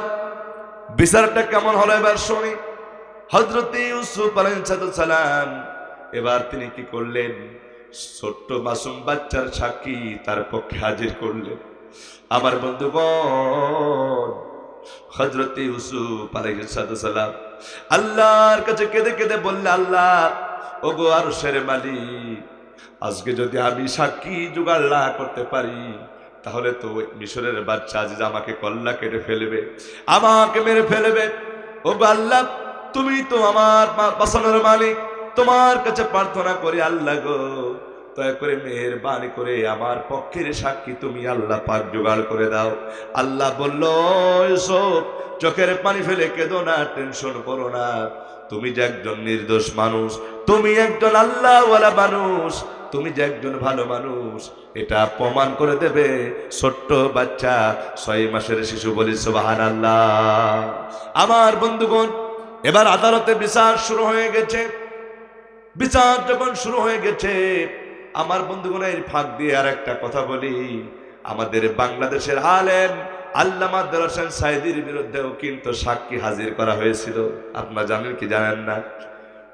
বিচারটা কেমন হলো এবার শুনি। হযরত ইউসুফ আলাইহিস সালাম এবার তিনি কি করলেন? ছোট্ট মাসুম বাচ্চার সাক্ষী তার পক্ষে হাজির করলেন। আমার বন্ধুগণ, হযরত ইউসুফ আলাইহিস সালাম আল্লাহর কাছে কেঁদে কেঁদে বললেন, আল্লাহ, ওগো আরশের মালিক, আজকে যদি আমি সাক্ষী জোগাড় না করতে পারি, তাহলে তো মিশরের বাচ্চা আজিজ আমাকে কল্লা কেটে ফেলবে, আমাকে মেরে ফেলবে। ওগো আল্লাহ, তুমি তো আমার বাঁচানোর মালিক, তোমার কাছে প্রার্থনা করি, আল্লাহ গো, দয়া করে মেহেরবানি করে আমার পক্ষের সাক্ষী তুমি আল্লাহ পাক জোগাড় করে দাও। আল্লাহ বলল, ইউসুফ, চোখের পানি ফেলে কেঁদো না, টেনশন করো না, তুমি যে একজন নির্দোষ মানুষ, তুমি একজন আল্লাহওয়ালা মানুষ, তুমি যে একজন ভালো মানুষ, এটা প্রমাণ করে দেবে ছোট্ট বাচ্চা, 6 মাসের শিশু। বলি সুবহানাল্লাহ। আমার বন্ধুগণ, এবার আদালতে বিচার শুরু হয়ে গেছে। বিচার যখন শুরু হয়ে গেছে, আমার বন্ধুগণ, এর ফাঁক দিয়ে আর একটা কথা বলি, আমাদের বাংলাদেশের আলেম আল্লামা দেলোয়ার হোসেন সাঈদীর বিরুদ্ধেও কিন্তু সাক্ষী হাজির করা হয়েছিল। আপনারা জানেন কি জানেন না?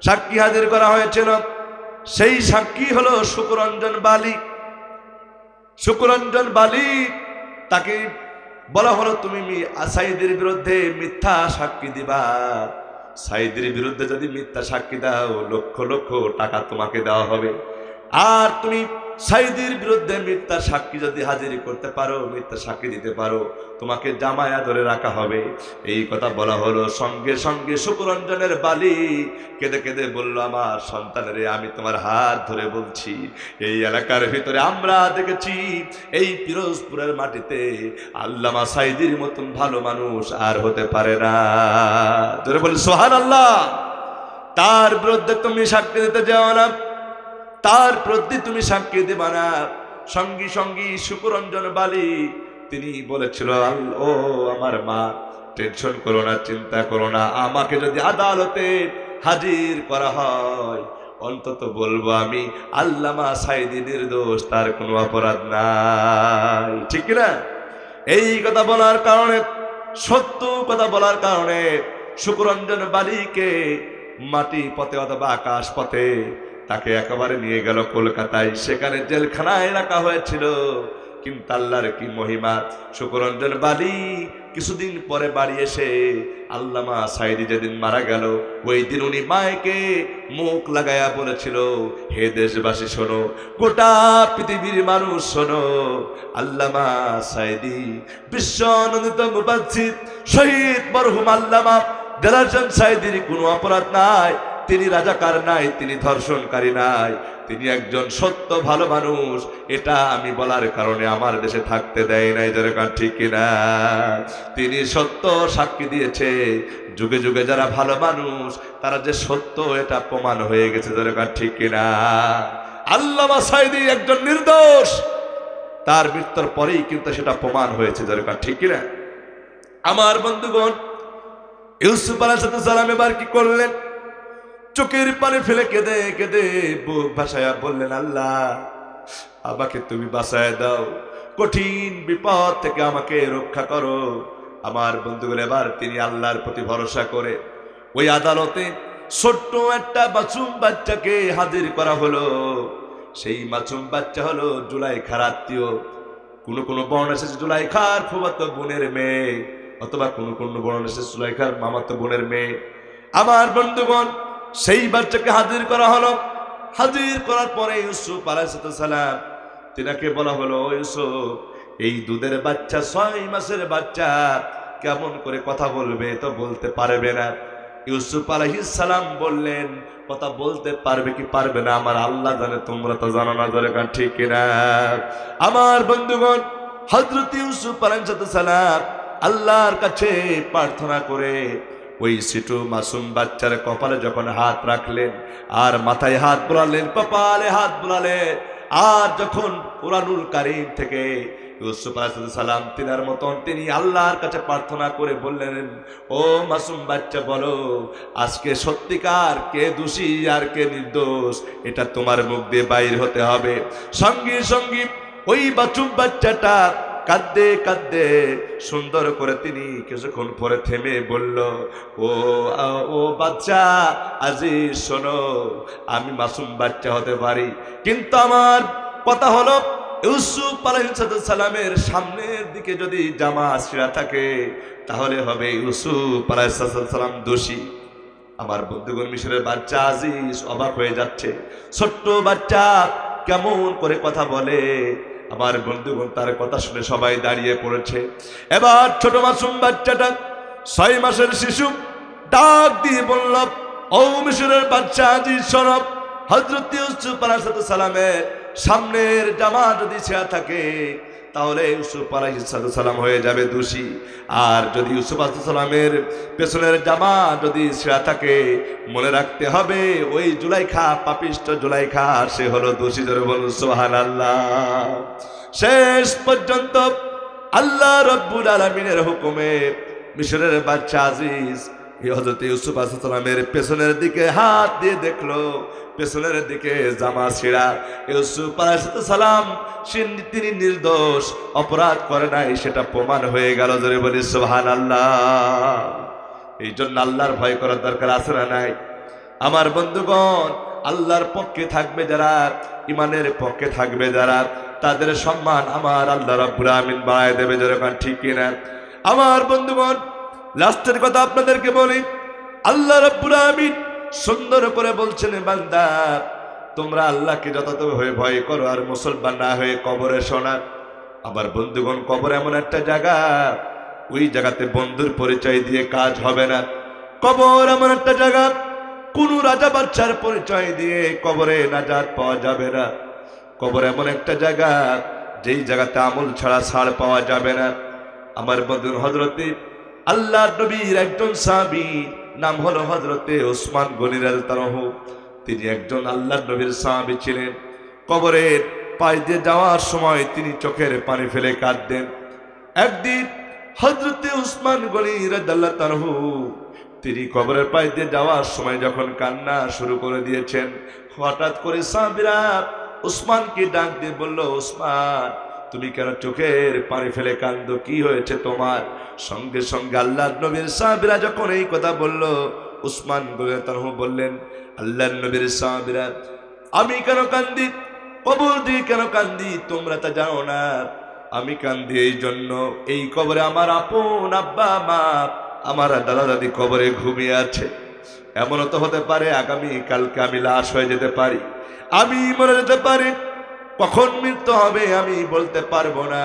সাক্ষী হাজির করা হয়েছিল। সেই সাক্ষী হলো শুকুরঞ্জন বালি। শুকুরঞ্জন বালি, তাকে বলা হলো, তুমি সাঈদীর বিরুদ্ধে মিথ্যা সাক্ষী দিবা, সাঈদীর বিরুদ্ধে যদি মিথ্যা সাক্ষী দাও, লক্ষ লক্ষ টাকা তোমাকে দেওয়া হবে, আর তুমি সাইদির বিরুদ্ধে মিথ্যা সাক্ষী যদি হাজির করতে পারো, মিথ্যা সাক্ষী দিতে পারো, তোমাকে জামায়া ধরে রাখা হবে। এই কথা বলা হলো। সঙ্গে সঙ্গে শুকরঞ্জনের বালি কেঁদে কেঁদে বলল, আমার সন্তানের, আমি তোমার হাত ধরে বলছি, এই এলাকার ভিতরে আমরা দেখেছি এই পিরোজপুরের মাটিতে আল্লামা সাইদির মতন ভালো মানুষ আর হতে পারে না। ধরে বলি সুবহানাল্লাহ। তার বিরুদ্ধে তুমি সাক্ষী দিতে যাও না, তার প্রতি তুমি সাক্ষী দেবা না। সঙ্গী সঙ্গী শুকরঞ্জন বালি তিনি বলেছিল, ও আমার মা, টেনশন করো না, চিন্তা করো না, আমাকে যদি আদালতে হাজির করা হয় অন্তত বলবো আমি আল্লামা সাইদি নির্দোষ, তার কোনো অপরাধ নাই। ঠিক না? এই কথা বলার কারণে, সত্য কথা বলার কারণে শুকরঞ্জন বালিকে মাটি পথে অথবা আকাশ পথে তাকে একেবারে নিয়ে গেল কলকাতায়। সেখানে জেলখানায় রাখা হয়েছিল। কিন্তু আল্লাহর কি মহিমা, শুকরঞ্জন বালি কিছুদিন পরে বাড়ি এসে আল্লামা সাইদি যেদিন মারা গেল, ওই দিন উনি মায়কে মুখ লাগায়া বলেছিল, হে দেশবাসী শোনো, গোটা পৃথিবীর মানুষ শোনো, আল্লামা সাইদি বিশ্বনন্দিত মুফাসসির শহীদ মরহুম আল্লামা দেলার হোসেন সাইদির কোনো অপরাধ নাই, তিনি রাজাকার নাই, তিনি ধর্ষণকারী নাই, তিনি একজন সত্য ভালো মানুষ। এটা আমি বলার কারণে আমার দেশে থাকতে দেয় নাই। যেরকম ঠিক কিনা? তিনি সত্য সাক্ষী দিয়েছে। যুগে যুগে যারা ভালো মানুষ তারা যে সত্য, এটা প্রমাণ হয়ে গেছে। যেরকম ঠিক কিনা? আল্লামা সাইদি একজন নির্দোষ, তার মৃত্যুর পরেই কিন্তু সেটা প্রমাণ হয়েছে। যেরকম ঠিক কিনা? আমার বন্ধুগণ, ইউসুফ আলাইহিস সালাম এবার কি করলেন? চোখের পানি ফেলে কেঁদে কেঁদে বুক ভাসায়া বললেন, আল্লাহ, আমাকে তুমি বাঁচায় দাও, কঠিন বিপদ থেকে আমাকে রক্ষা করো। আমার বন্ধুগুলো, এবার তিনি আল্লাহর প্রতি ভরসা করে ওই আদালতে ছোট্ট একটা মাসুম বাচ্চাকে হাজির করা হলো। সেই মাসুম বাচ্চা হলো জুলাইখার আত্মীয়। কোন কোন বর্ণনা এসেছে জুলাইখার ফুফাতো বোনের মেয়ে, অথবা কোন কোন বর্ণনা এসেছে জুলাইখার মামাতো বোনের মেয়ে। আমার বন্ধুগণ, সেই বাচ্চাকে হাজির করা হলো। হাজির করার পরে ইউসুফ আলাইহিস সালাম তিনাকে বলা হলো, ইউসুফ, এই দুধের বাচ্চা, 6 মাসের বাচ্চা কেমন করে কথা বলবে? তো বলতে পারবে না। ইউসুফ আলাইহিস সালাম বললেন, কথা বলতে পারবে কি পারবে না আমার আল্লাহ জানে, তোমরা তো জানো না। দরকার ঠিক কিনা? আমার বন্ধুগণ, হযরত ইউসুফ আলাইহিস সালাম আল্লাহর কাছে প্রার্থনা করে ওই ছোটো মাসুম বাচ্চার কপালে যখন হাত রাখলেন, আর মাথায় হাত বুলালেন, কপালে হাত বুলালেন, আর যখন কুরআনুল কারীম থেকে ইউসুফ আলাইহিস সালাম তিনার মতন তিনি আল্লাহর কাছে প্রার্থনা করে বললেন, ও মাসুম বাচ্চা, বলো আজকে সত্যিকার কে দোষী আর কে নির্দোষ, এটা তোমার মুখ দিয়ে বাইর হতে হবে। সঙ্গে সঙ্গে ওই মাসুম বাচ্চাটা কাঁদতে কাঁদতে সুন্দর করে তিনি কিছুক্ষণ পরে থেমে বলল, ও বাচ্চা আজিজ, শোনো, আমি মাসুম বাচ্চা হতে পারি, কিন্তু আমার কথা হলো ইউসুফ আলাইহিস সালামের সামনের দিকে যদি জামা ছিঁড়া থাকে তাহলে হবে ইউসুফ আলাইহিস সালাম দোষী। আমার বন্ধুগণ, মিশরের বাচ্চা আজিজ অবাক হয়ে যাচ্ছে। ছোট্ট বাচ্চা কেমন করে কথা বলে! আমার বন্ধুগণ, তার কথা শুনে সবাই দাঁড়িয়ে পড়েছে। এবার ছোট মাসুম বাচ্চাটা, 6 মাসের শিশু, ডাক দিয়ে বলল, ও মিশরের বাচ্চা আজিজ, শোনো, হযরত ইউসুফ আলাইহিস সালামের সামনের জামা যদি ছেঁড়া থাকে তাহলে ইউসুফ আলাইহিস সালাম হয়ে যাবে দোষী, আর যদি ইউসুফ আলাইহিস সালামের পেছনের জামা যদি ছেঁড়া থাকে মনে রাখতে হবে ওই জুলাইখা, পাপিষ্ঠ জুলাইখা, সে হলো দোষী। জোরে বলুন সুবহানাল্লাহ। শেষ পর্যন্ত আল্লাহ রাব্বুল আলামিনের হুকুমে মিশরের বাচ্চা আজিজ হযরত ইউসুফ আলাইহিস সালামের পেছনের দিকে হাত দিয়ে দেখলো পেছনের দিকে জামা ছিঁড়া। ইউসুফ আলাইহিস সালাম তিনি নির্দোষ, অপরাধ করে নাই, সেটা প্রমাণ হয়ে গেল। জোরে বলি সুবহানাল্লাহ। এই জন্য আল্লাহর ভয় করার দরকার আছে না নাই? আমার বন্ধুগণ, আল্লাহর পক্ষে থাকবে যারা, ইমানের পক্ষে থাকবে যারা, তাদের সম্মান আমার আল্লাহ রাব্বুল আমিন বাড়ায় দেবে। যেরকম ঠিক কিনা? আমার বন্ধুগণ, লাস্টের কথা আপনাদেরকে বলি, আল্লাহ রাব্বুল আমিন সুন্দর করে বলছেন, বান্দা তোমরা আল্লাহকে যথাযথ হয়ে ভয় করো আর মুসলমান না হয়ে কবরে শোনা। আবার বন্ধুগণ, কবর এমন একটা জায়গা, ওই জায়গাতে বন্ধুর পরিচয় দিয়ে কাজ হবে না। কবর এমন একটা জায়গা, কোন রাজা বাচ্চার পরিচয় দিয়ে কবরে নাজাত পাওয়া যাবে না। কবর এমন একটা জায়গা, যেই জায়গাতে আমল ছাড়া ছাড় পাওয়া যাবে না। আমার বন্ধুর হযরতে আল্লাহর নবীর একজন সাহাবী, নাম হলো হযরতে ওসমান গনি রাদিয়াল্লাহু আনহু। তিনি একজন আল্লাহর নবীর সাহাবী ছিলেন। কবরের পাশ দিয়ে যাওয়ার সময় তিনি চোখের পানি ফেলে কাঁদতেন। একদিন হযরতে ওসমান গনি রাদিয়াল্লাহু আনহু তিনি কবরের পাশ দিয়ে যাওয়ার সময় যখন কান্না শুরু করে দিয়েছেন, হঠাৎ করে সাহাবীরা ওসমানকে ডাক দিয়ে বলল, ওসমান, তুমি কেন চোখের পানি ফেলে কান্দো? কি হয়েছে তোমার? সঙ্গে সঙ্গে আল্লাহর নবীর সাহাবীরা যখন এই কথা বলল, ওসমান রাদিয়াল্লাহু আনহু বললেন, আল্লাহর নবীর সাহাবীরা, আমি কেন কান্দি, কবর দিয়ে কেন কান্দি তোমরা তা জানো না? আমি কান্দি এই জন্য, এই কবরে আমার আপন আব্বা মা, আমার দাদা দাদি কবরে ঘুমিয়ে আছে। এমনও তো হতে পারে আগামী কালকে আমি লাশ হয়ে যেতে পারি, আমি মরে যেতে পারি। কখন মৃত্যু হবে আমি বলতে পারবো না,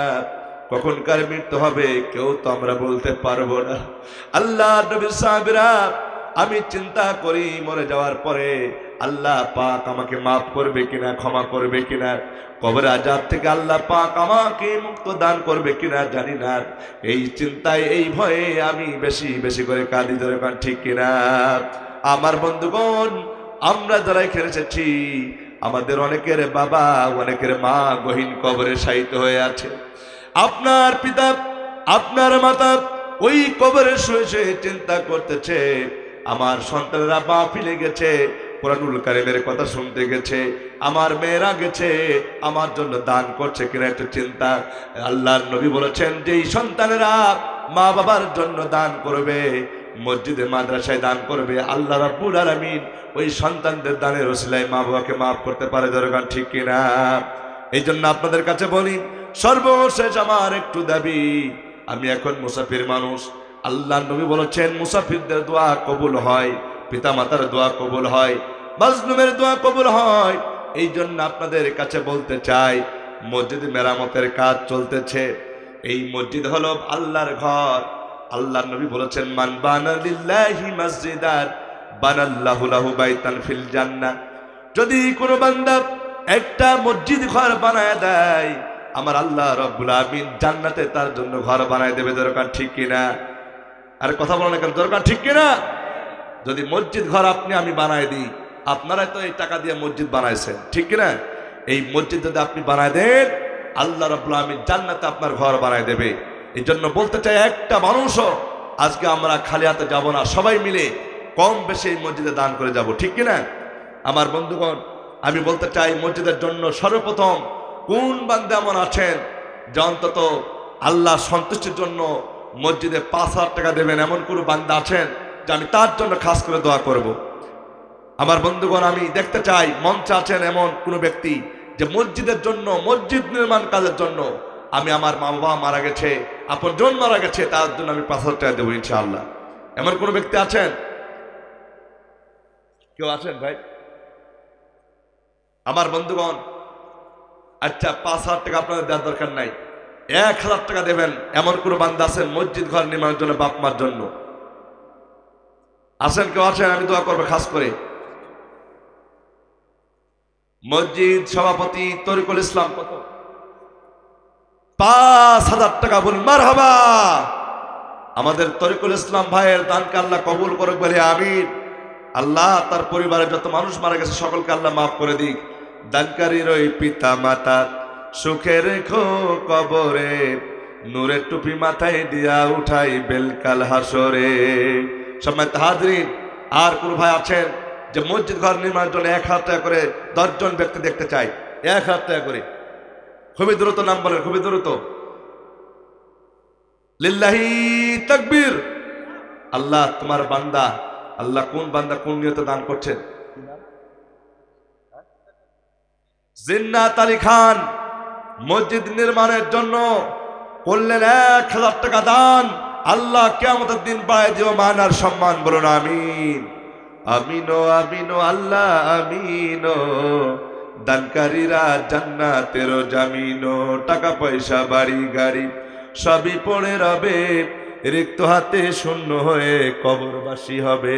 কখনকার মৃত্যু হবে কেউ তো আমরা বলতে পারবো না। আল্লাহ নবীর সাহাবীরা, আমি চিন্তা করি মরে যাওয়ার পরে আল্লাহ পাক আমাকে মাফ করবে কিনা, ক্ষমা করবে কিনা, কবরের আযাব থেকে আল্লাহ পাক আমাকে মুক্ত দান করবে কিনা জানি না। এই চিন্তায়, এই ভয়ে আমি বেশি বেশি করে কাঁদি। দরকার ঠিক কিনা? আমার বন্ধুগণ, আমরা যারা এখানে এসেছি, আমাদের অনেকের বাবা, অনেকের মা গহীন কবরে শায়িত হয়ে আছে। আপনার পিতা, আপনার মাতা ওই কবরে শুয়ে শুয়ে চিন্তা করতেছে, আমার সন্তানেরা মাহফিলে গেছে, কোরআনুল কারীমের কথা শুনতে গেছে, আমার মেয়েরা গেছে, আমার জন্য দান করছে কিনা একটা চিন্তা। আল্লাহর নবী বলেছেন, যেই সন্তানেরা মা বাবার জন্য দান করবে, মসজিদে মাদ্রাসায় দান করবে, আল্লাহ রাব্বুল আলামিন ওই সন্তানদের দানের ওসিলায় মা বাবাকে মাফ করতে পারে। দরকার ঠিক কিনা? এই জন্য আপনাদের কাছে বলি, সর্বশেষ আমার একটু দাবি, আমি এখন মুসাফির মানুষ। আল্লাহর নবী বলেছেন, মুসাফিরদের দোয়া কবুল হয়, পিতা মাতার দোয়া কবুল হয়, মাজলুমের দোয়া কবুল হয়। এই জন্য আপনাদের কাছে বলতে চাই, মসজিদ মেরামতের কাজ চলতেছে। এই মসজিদ হলো আল্লাহর ঘর। আল্লাহর নবী বলেছেন, মান বানা লিল্লাহি মসজিদান বানাল্লাহু লাহু বাইতান ফিল জান্নাহ। যদি কোনো বান্দা একটা মসজিদ ঘর বানায় দেয়, আমার আল্লাহ রাব্বুল আমিন জান্নাতে তার জন্য ঘর বানায় দেবে। দরকার ঠিক কিনা? আর কথা বলো না কেন? দরকার ঠিক কিনা? যদি মসজিদ ঘর আপনি আমি বানায় দিই, আপনারাই তো এই টাকা দিয়ে মসজিদ বানাইছেন, ঠিক কিনা? এই মসজিদ যদি আপনি বানায় দেন, আল্লাহ রাব্বুল আমিন জান্নাতে আপনার ঘর বানায় দেবে। এই জন্য বলতে চাই, একটা মানুষও আজকে আমরা খালি হাতে যাব না, সবাই মিলে কম বেশি এই মসজিদে দান করে যাব, ঠিক কিনা? আমার বন্ধুগণ, আমি বলতে চাই, মসজিদের জন্য সর্বপ্রথম কোন বান্দা এমন আছেন যে অন্তত আল্লাহ সন্তুষ্টির জন্য মসজিদে 5,000 টাকা দেবেন, এমন কোন বান্দা আছেন যে আমি তার জন্য খাস করে দোয়া করব? আমার বন্ধুগণ, আমি দেখতে চাই মঞ্চে আছেন এমন কোন ব্যক্তি যে মসজিদের জন্য, মসজিদ নির্মাণ কাজের জন্য, আমি আমার মা বাবা মারা গেছে, আপনজন মারা গেছে, তার জন্য আমি 5,000 টাকা দেবো ইনশাআল্লাহ। এমন কোন ব্যক্তি আছেন? কেউ আছেন ভাই? আমার বন্ধুগণ, আচ্ছা 5,000 টাকা আপনাদের দেওয়ার দরকার নাই, 1,000 টাকা দেবেন এমন কোন বান্দা আছেন মসজিদ ঘর নির্মাণের জন্য, বাপ মার জন্য? আছেন? কেউ আছেন? আমি দোয়া করবো খাস করে। মসজিদ সভাপতি তরিকুল ইসলাম কত? 5,000 টাকা। বলুন মারহাবা। আমাদের তরিকুল ইসলাম ভাইয়ের দানকে আল্লাহ কবুল করুক বলে আমিন। আল্লাহ তার পরিবারের যত মানুষ মারা গেছে সকলকে আল্লাহ মাফ করে দিক। দানকারীর ওই পিতা মাতা সুখে রেখো কবরে, নূরের টুপি মাথায় দিয়া উঠাই বেলকাল হাসরে। সম্মানিত হাজরিন, আর কোন ভাই আছেন যে মসজিদ ঘর নির্মাণের জন্য 1,000 টাকা করে 10 জন ব্যক্তি দেখতে চাই? 1,000 টাকা করে। খুবই দ্রুত নাম বলেন, খুবই দ্রুত। লিল্লাহি তাকবীর। আল্লাহ তোমার বান্দা, আল্লাহ কোন বান্দা কোন নিয়তে দান করছেন? জিন্নাত আলী খান মসজিদ নির্মাণের জন্য করলেন 1,000 টাকা দান। আল্লাহ কিয়ামতের দিন বাড়ায় দিও মান আর সম্মান। বলুন আমিন। আমিনো আমিনো আল্লাহ আমিনো, দানকারীরা জান্নাতেরও জামিনো। টাকা পয়সা বাড়ি গাড়ি সবই পড়ে রবে, রিক্ত হাতে শূন্য হয়ে কবরবাসী হবে।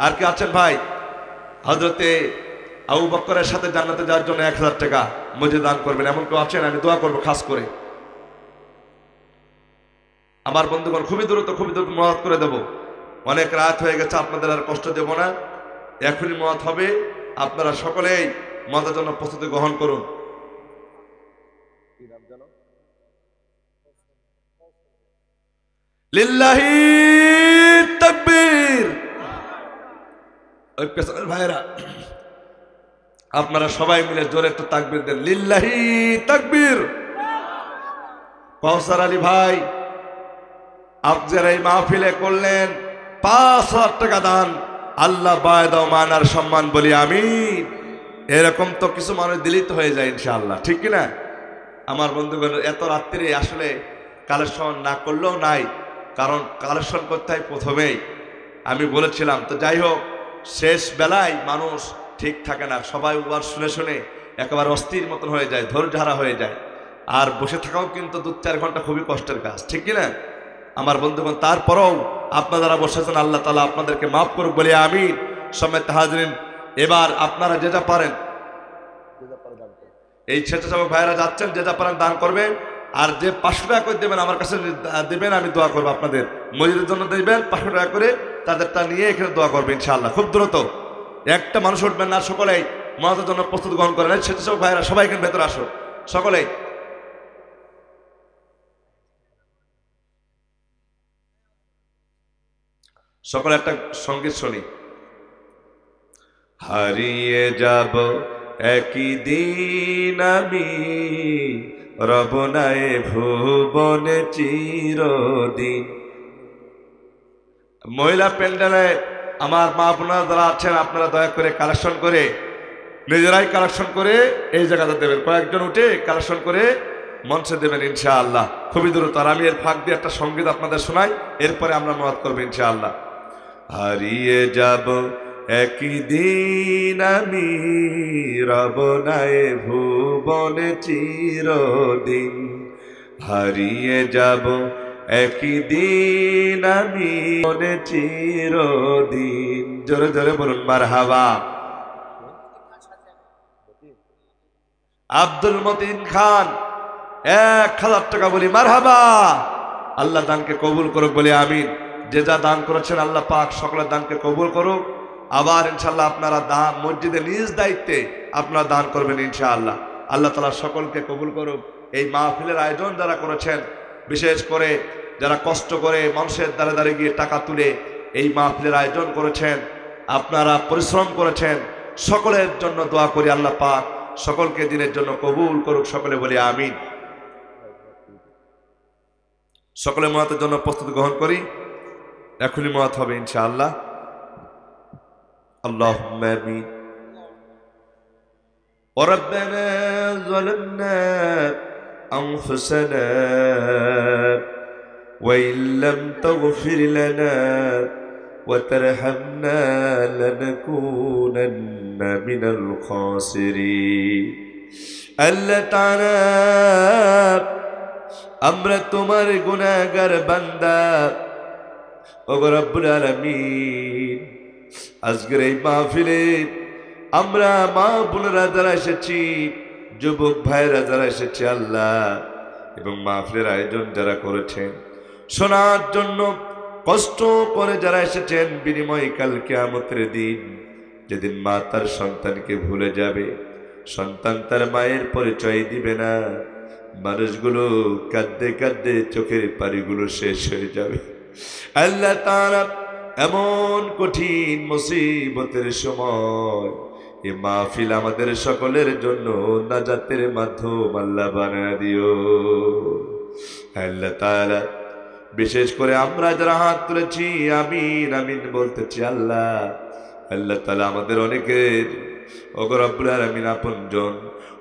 আর কে আছেন ভাই? হযরতে আবু বকরের সাথে জান্নাতে যাওয়ার জন্য 1000 টাকা মসজিদে দান করবেন, এমন কেউ আছেন? আমি দোয়া করবো খাস করে। আমার বন্ধুগণ, খুবই দ্রুত মত করে দেব, অনেক রাত হয়ে গেছে, আপনাদের আর কষ্ট দেব না, এখনই মত হবে। আপনারা সকলেই মতের জন্য প্রস্তুতি গ্রহণ করুন। লিল্লাহি তাকবীর। ওই পেছনের ভাইরা আপনারা সবাই মিলে জোরে একটু তাকবীর দেন, লিল্লাহি তাকবীর। কাউসার আলী ভাই, আপনারা এই মাহফিলে করলেন 5000 টাকা দান, আল্লাহ বায়দা মানার সম্মান বলি আমিন। এরকম তো কিছু মানুষ দিলেই তো হয়ে যায় ইনশাআল্লাহ, ঠিক কিনা? আমার বন্ধুগণ, এত রাত্রে আসলে কালেকশন না করলেও নাই, কারণ কালেকশন করতে হয় প্রথমেই, আমি বলেছিলাম। তো যাই হোক, শেষ বেলায় মানুষ ঠিক থাকে না, সবাই ওয়াজ শুনে শুনে একেবারে অস্থির মতন হয়ে যায়, ধৈর্যহারা হয়ে যায়। আর বসে থাকাও কিন্তু 2-4 ঘন্টা খুবই কষ্টের কাজ, ঠিক কিনা আমার বন্ধুগণ? তারপরেও আপনারা যারা বসেছেন, আল্লাহ তাআলা আপনাদেরকে মাফ করুক বলে আমিন। সম্মানিত হাজরিন, এবার আপনারা যে যা পারেন, এই স্বেচ্ছাসেবক ভাইরা যাচ্ছেন, যে যা পারেন দান করবেন। আর যে 500 টাকা করে দেবেন আমার কাছে দেবেন, আমি দোয়া করবো আপনাদের মসজিদের জন্য দেবেন। 500 টাকা করে তাদেরটা নিয়ে এখানে দোয়া করবে ইনশাআল্লাহ। খুব দ্রুত, একটা মানুষ উঠবেন না, সকলেই মহাজের জন্য প্রস্তুত গ্রহণ করেন। স্বেচ্ছাসেবক ভাইরা সবাই এখানে ভেতরে আসো, সকলেই। সকলে একটা সঙ্গীত শুনি। হারিয়ে যাব একই দিন আমি, রব নাই ভুবনে চিরদিন। মহিলা প্যান্ডেলে আমার মা বোনেরা যারা আছেন, আপনারা দয়া করে কালেকশন করে, নিজেরাই কালেকশন করে এই জায়গাতে দেবেন। কয়েকজন উঠে কালেকশন করে মঞ্চে দেবেন ইনশাআল্লাহ, খুবই দ্রুত। আর আমি এর ফাঁক দিয়ে একটা সঙ্গীত আপনাদের শোনাই, এরপরে আমরা মত করবো ইনশাআল্লাহ। হারিয়ে যাব একই দিন আমি, রব নাই ভুবনে চিরদিন। হারিয়ে যাব একই দিন আমি, ভুবনে চিরদিন। জোরে জোরে বলুন মারহাবা। আব্দুল মতিন খান 1000 টাকা বলি মারহাবা। আল্লাহ দানকে কবুল করুক বলে আমিন। যে যা দান করেছেন আল্লাহ পাক সকলের দানকে কবুল করুক। আবার ইনশাআল্লাহ আপনারা দান মসজিদে নিজ দায়িত্বে আপনারা দান করবেন ইনশাআল্লাহ। আল্লাহ তাআলা সকলকে কবুল করুক। এই মাহফিলের আয়োজন যারা করেছেন, বিশেষ করে যারা কষ্ট করে মানুষের দ্বারে দ্বারে গিয়ে টাকা তুলে এই মাহফিলের আয়োজন করেছেন, আপনারা পরিশ্রম করেছেন, সকলের জন্য দোয়া করি আল্লাহ পাক সকলকে দিনের জন্য কবুল করুক। সকলে বলি আমিন। সকলে মহাতের জন্য প্রস্তুতি গ্রহণ করি, এখনই মত হবে ইনশাআল্লাহ। اللهم آمين. وربنا ظلمنا أنفسنا وإن لم تغفر لنا وترحمنا لنكونن من الخاسرين. আল্লাহ তাআলা, আমরা তোমার গুনাহগার বান্দা, ওগো রব্বুল আলামিন। আজকের এই মাহফিলে আমরা মা বোনেরা যারা এসেছি, যুবক ভাইরা যারা এসেছি আল্লাহ, এবং মাহফিলের আয়োজন যারা করেছেন, শোনার জন্য কষ্ট করে যারা এসেছেন, বিনিময় কাল কিয়ামতের দিন যেদিন মা তার সন্তানকে ভুলে যাবে, সন্তান তার মায়ের পরিচয় দিবে না, মানুষগুলো কাঁদতে কাঁদতে চোখের পানিগুলো শেষ হয়ে যাবে। আল্লাহ তাআলা, এমন কঠিন মুসিবতের সময় এই মাহফিল আমাদের সকলের জন্য নাজাতের মাধ্যম আল্লাহ বানায় দিও। আল্লাহ তাআলা, বিশেষ করে আমরা যারা হাত তুলেছি আমিন আমিন বলতেছি আল্লাহ, আল্লাহ তাআলা আমাদের অনেকের ওগো রব্বুল আলামিন আপনজন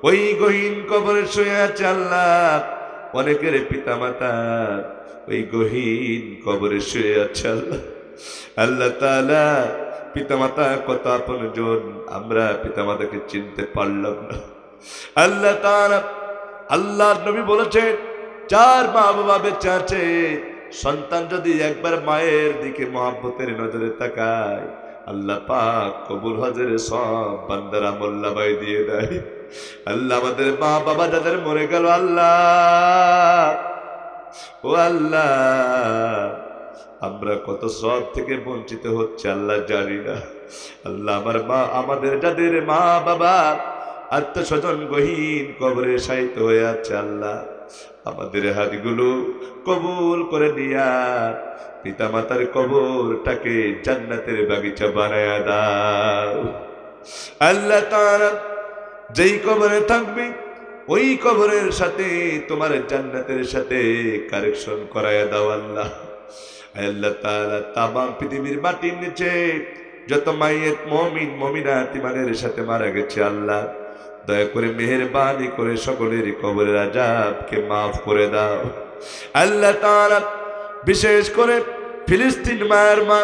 ওই গহীন কবরে শুয়ে আছে আল্লাহ, অনেকের পিতামাতা ওই গহীন কবরে শুয়ে আছে আল্লাহ। আল্লাহ তাআলা, পিতামাতা কত আপনজন, আমরা পিতামাতাকে চিনতে পারলাম না। আল্লাহ তাআলা, আল্লাহর নবী বলেছেন, যার মা বাবা বেঁচে আছে, সন্তান যদি একবার মায়ের দিকে মহব্বতের নজরে তাকায়, আল্লাহ পাক কবুল হজের সব বান্দার আমল নামায় দিয়ে দেয়। আল্লাহ আমাদের মা বাবা যাদের মরে গেল, আল্লাহ ও আল্লাহ, আমরা কত সব থেকে বঞ্চিত হচ্ছে আল্লাহ জানি না। আল্লাহ আমাদের যাদের মা বাবা আত্মীয় স্বজন গহীন কবরে শায়িত হয়ে আছে, আল্লাহ আমাদের হাতগুলো কবুল করে নিয়া পিতা মাতার কবরটাকে জান্নাতের বাগিচা বানায়া দাও। আল্লাহ তাআলা যেই কবরে থাকবে ওই কবরের সাথে তোমার জান্নাতের সাথে কারেকশন করায়া দাও আল্লাহ। আল্লাহ তাআলা তামাম পৃথিবীর মাটির নিচে যত মাইয়েত মুমিন মুমিনাত ইমানের সাথে মারা গেছে, আল্লাহ দয়া করে মেহেরবানি করে সকলের কবরের আযাবকে মাফ করে দাও। আল্লাহ তাআলা বিশেষ করে ফিলিস্তিন মায়ের মা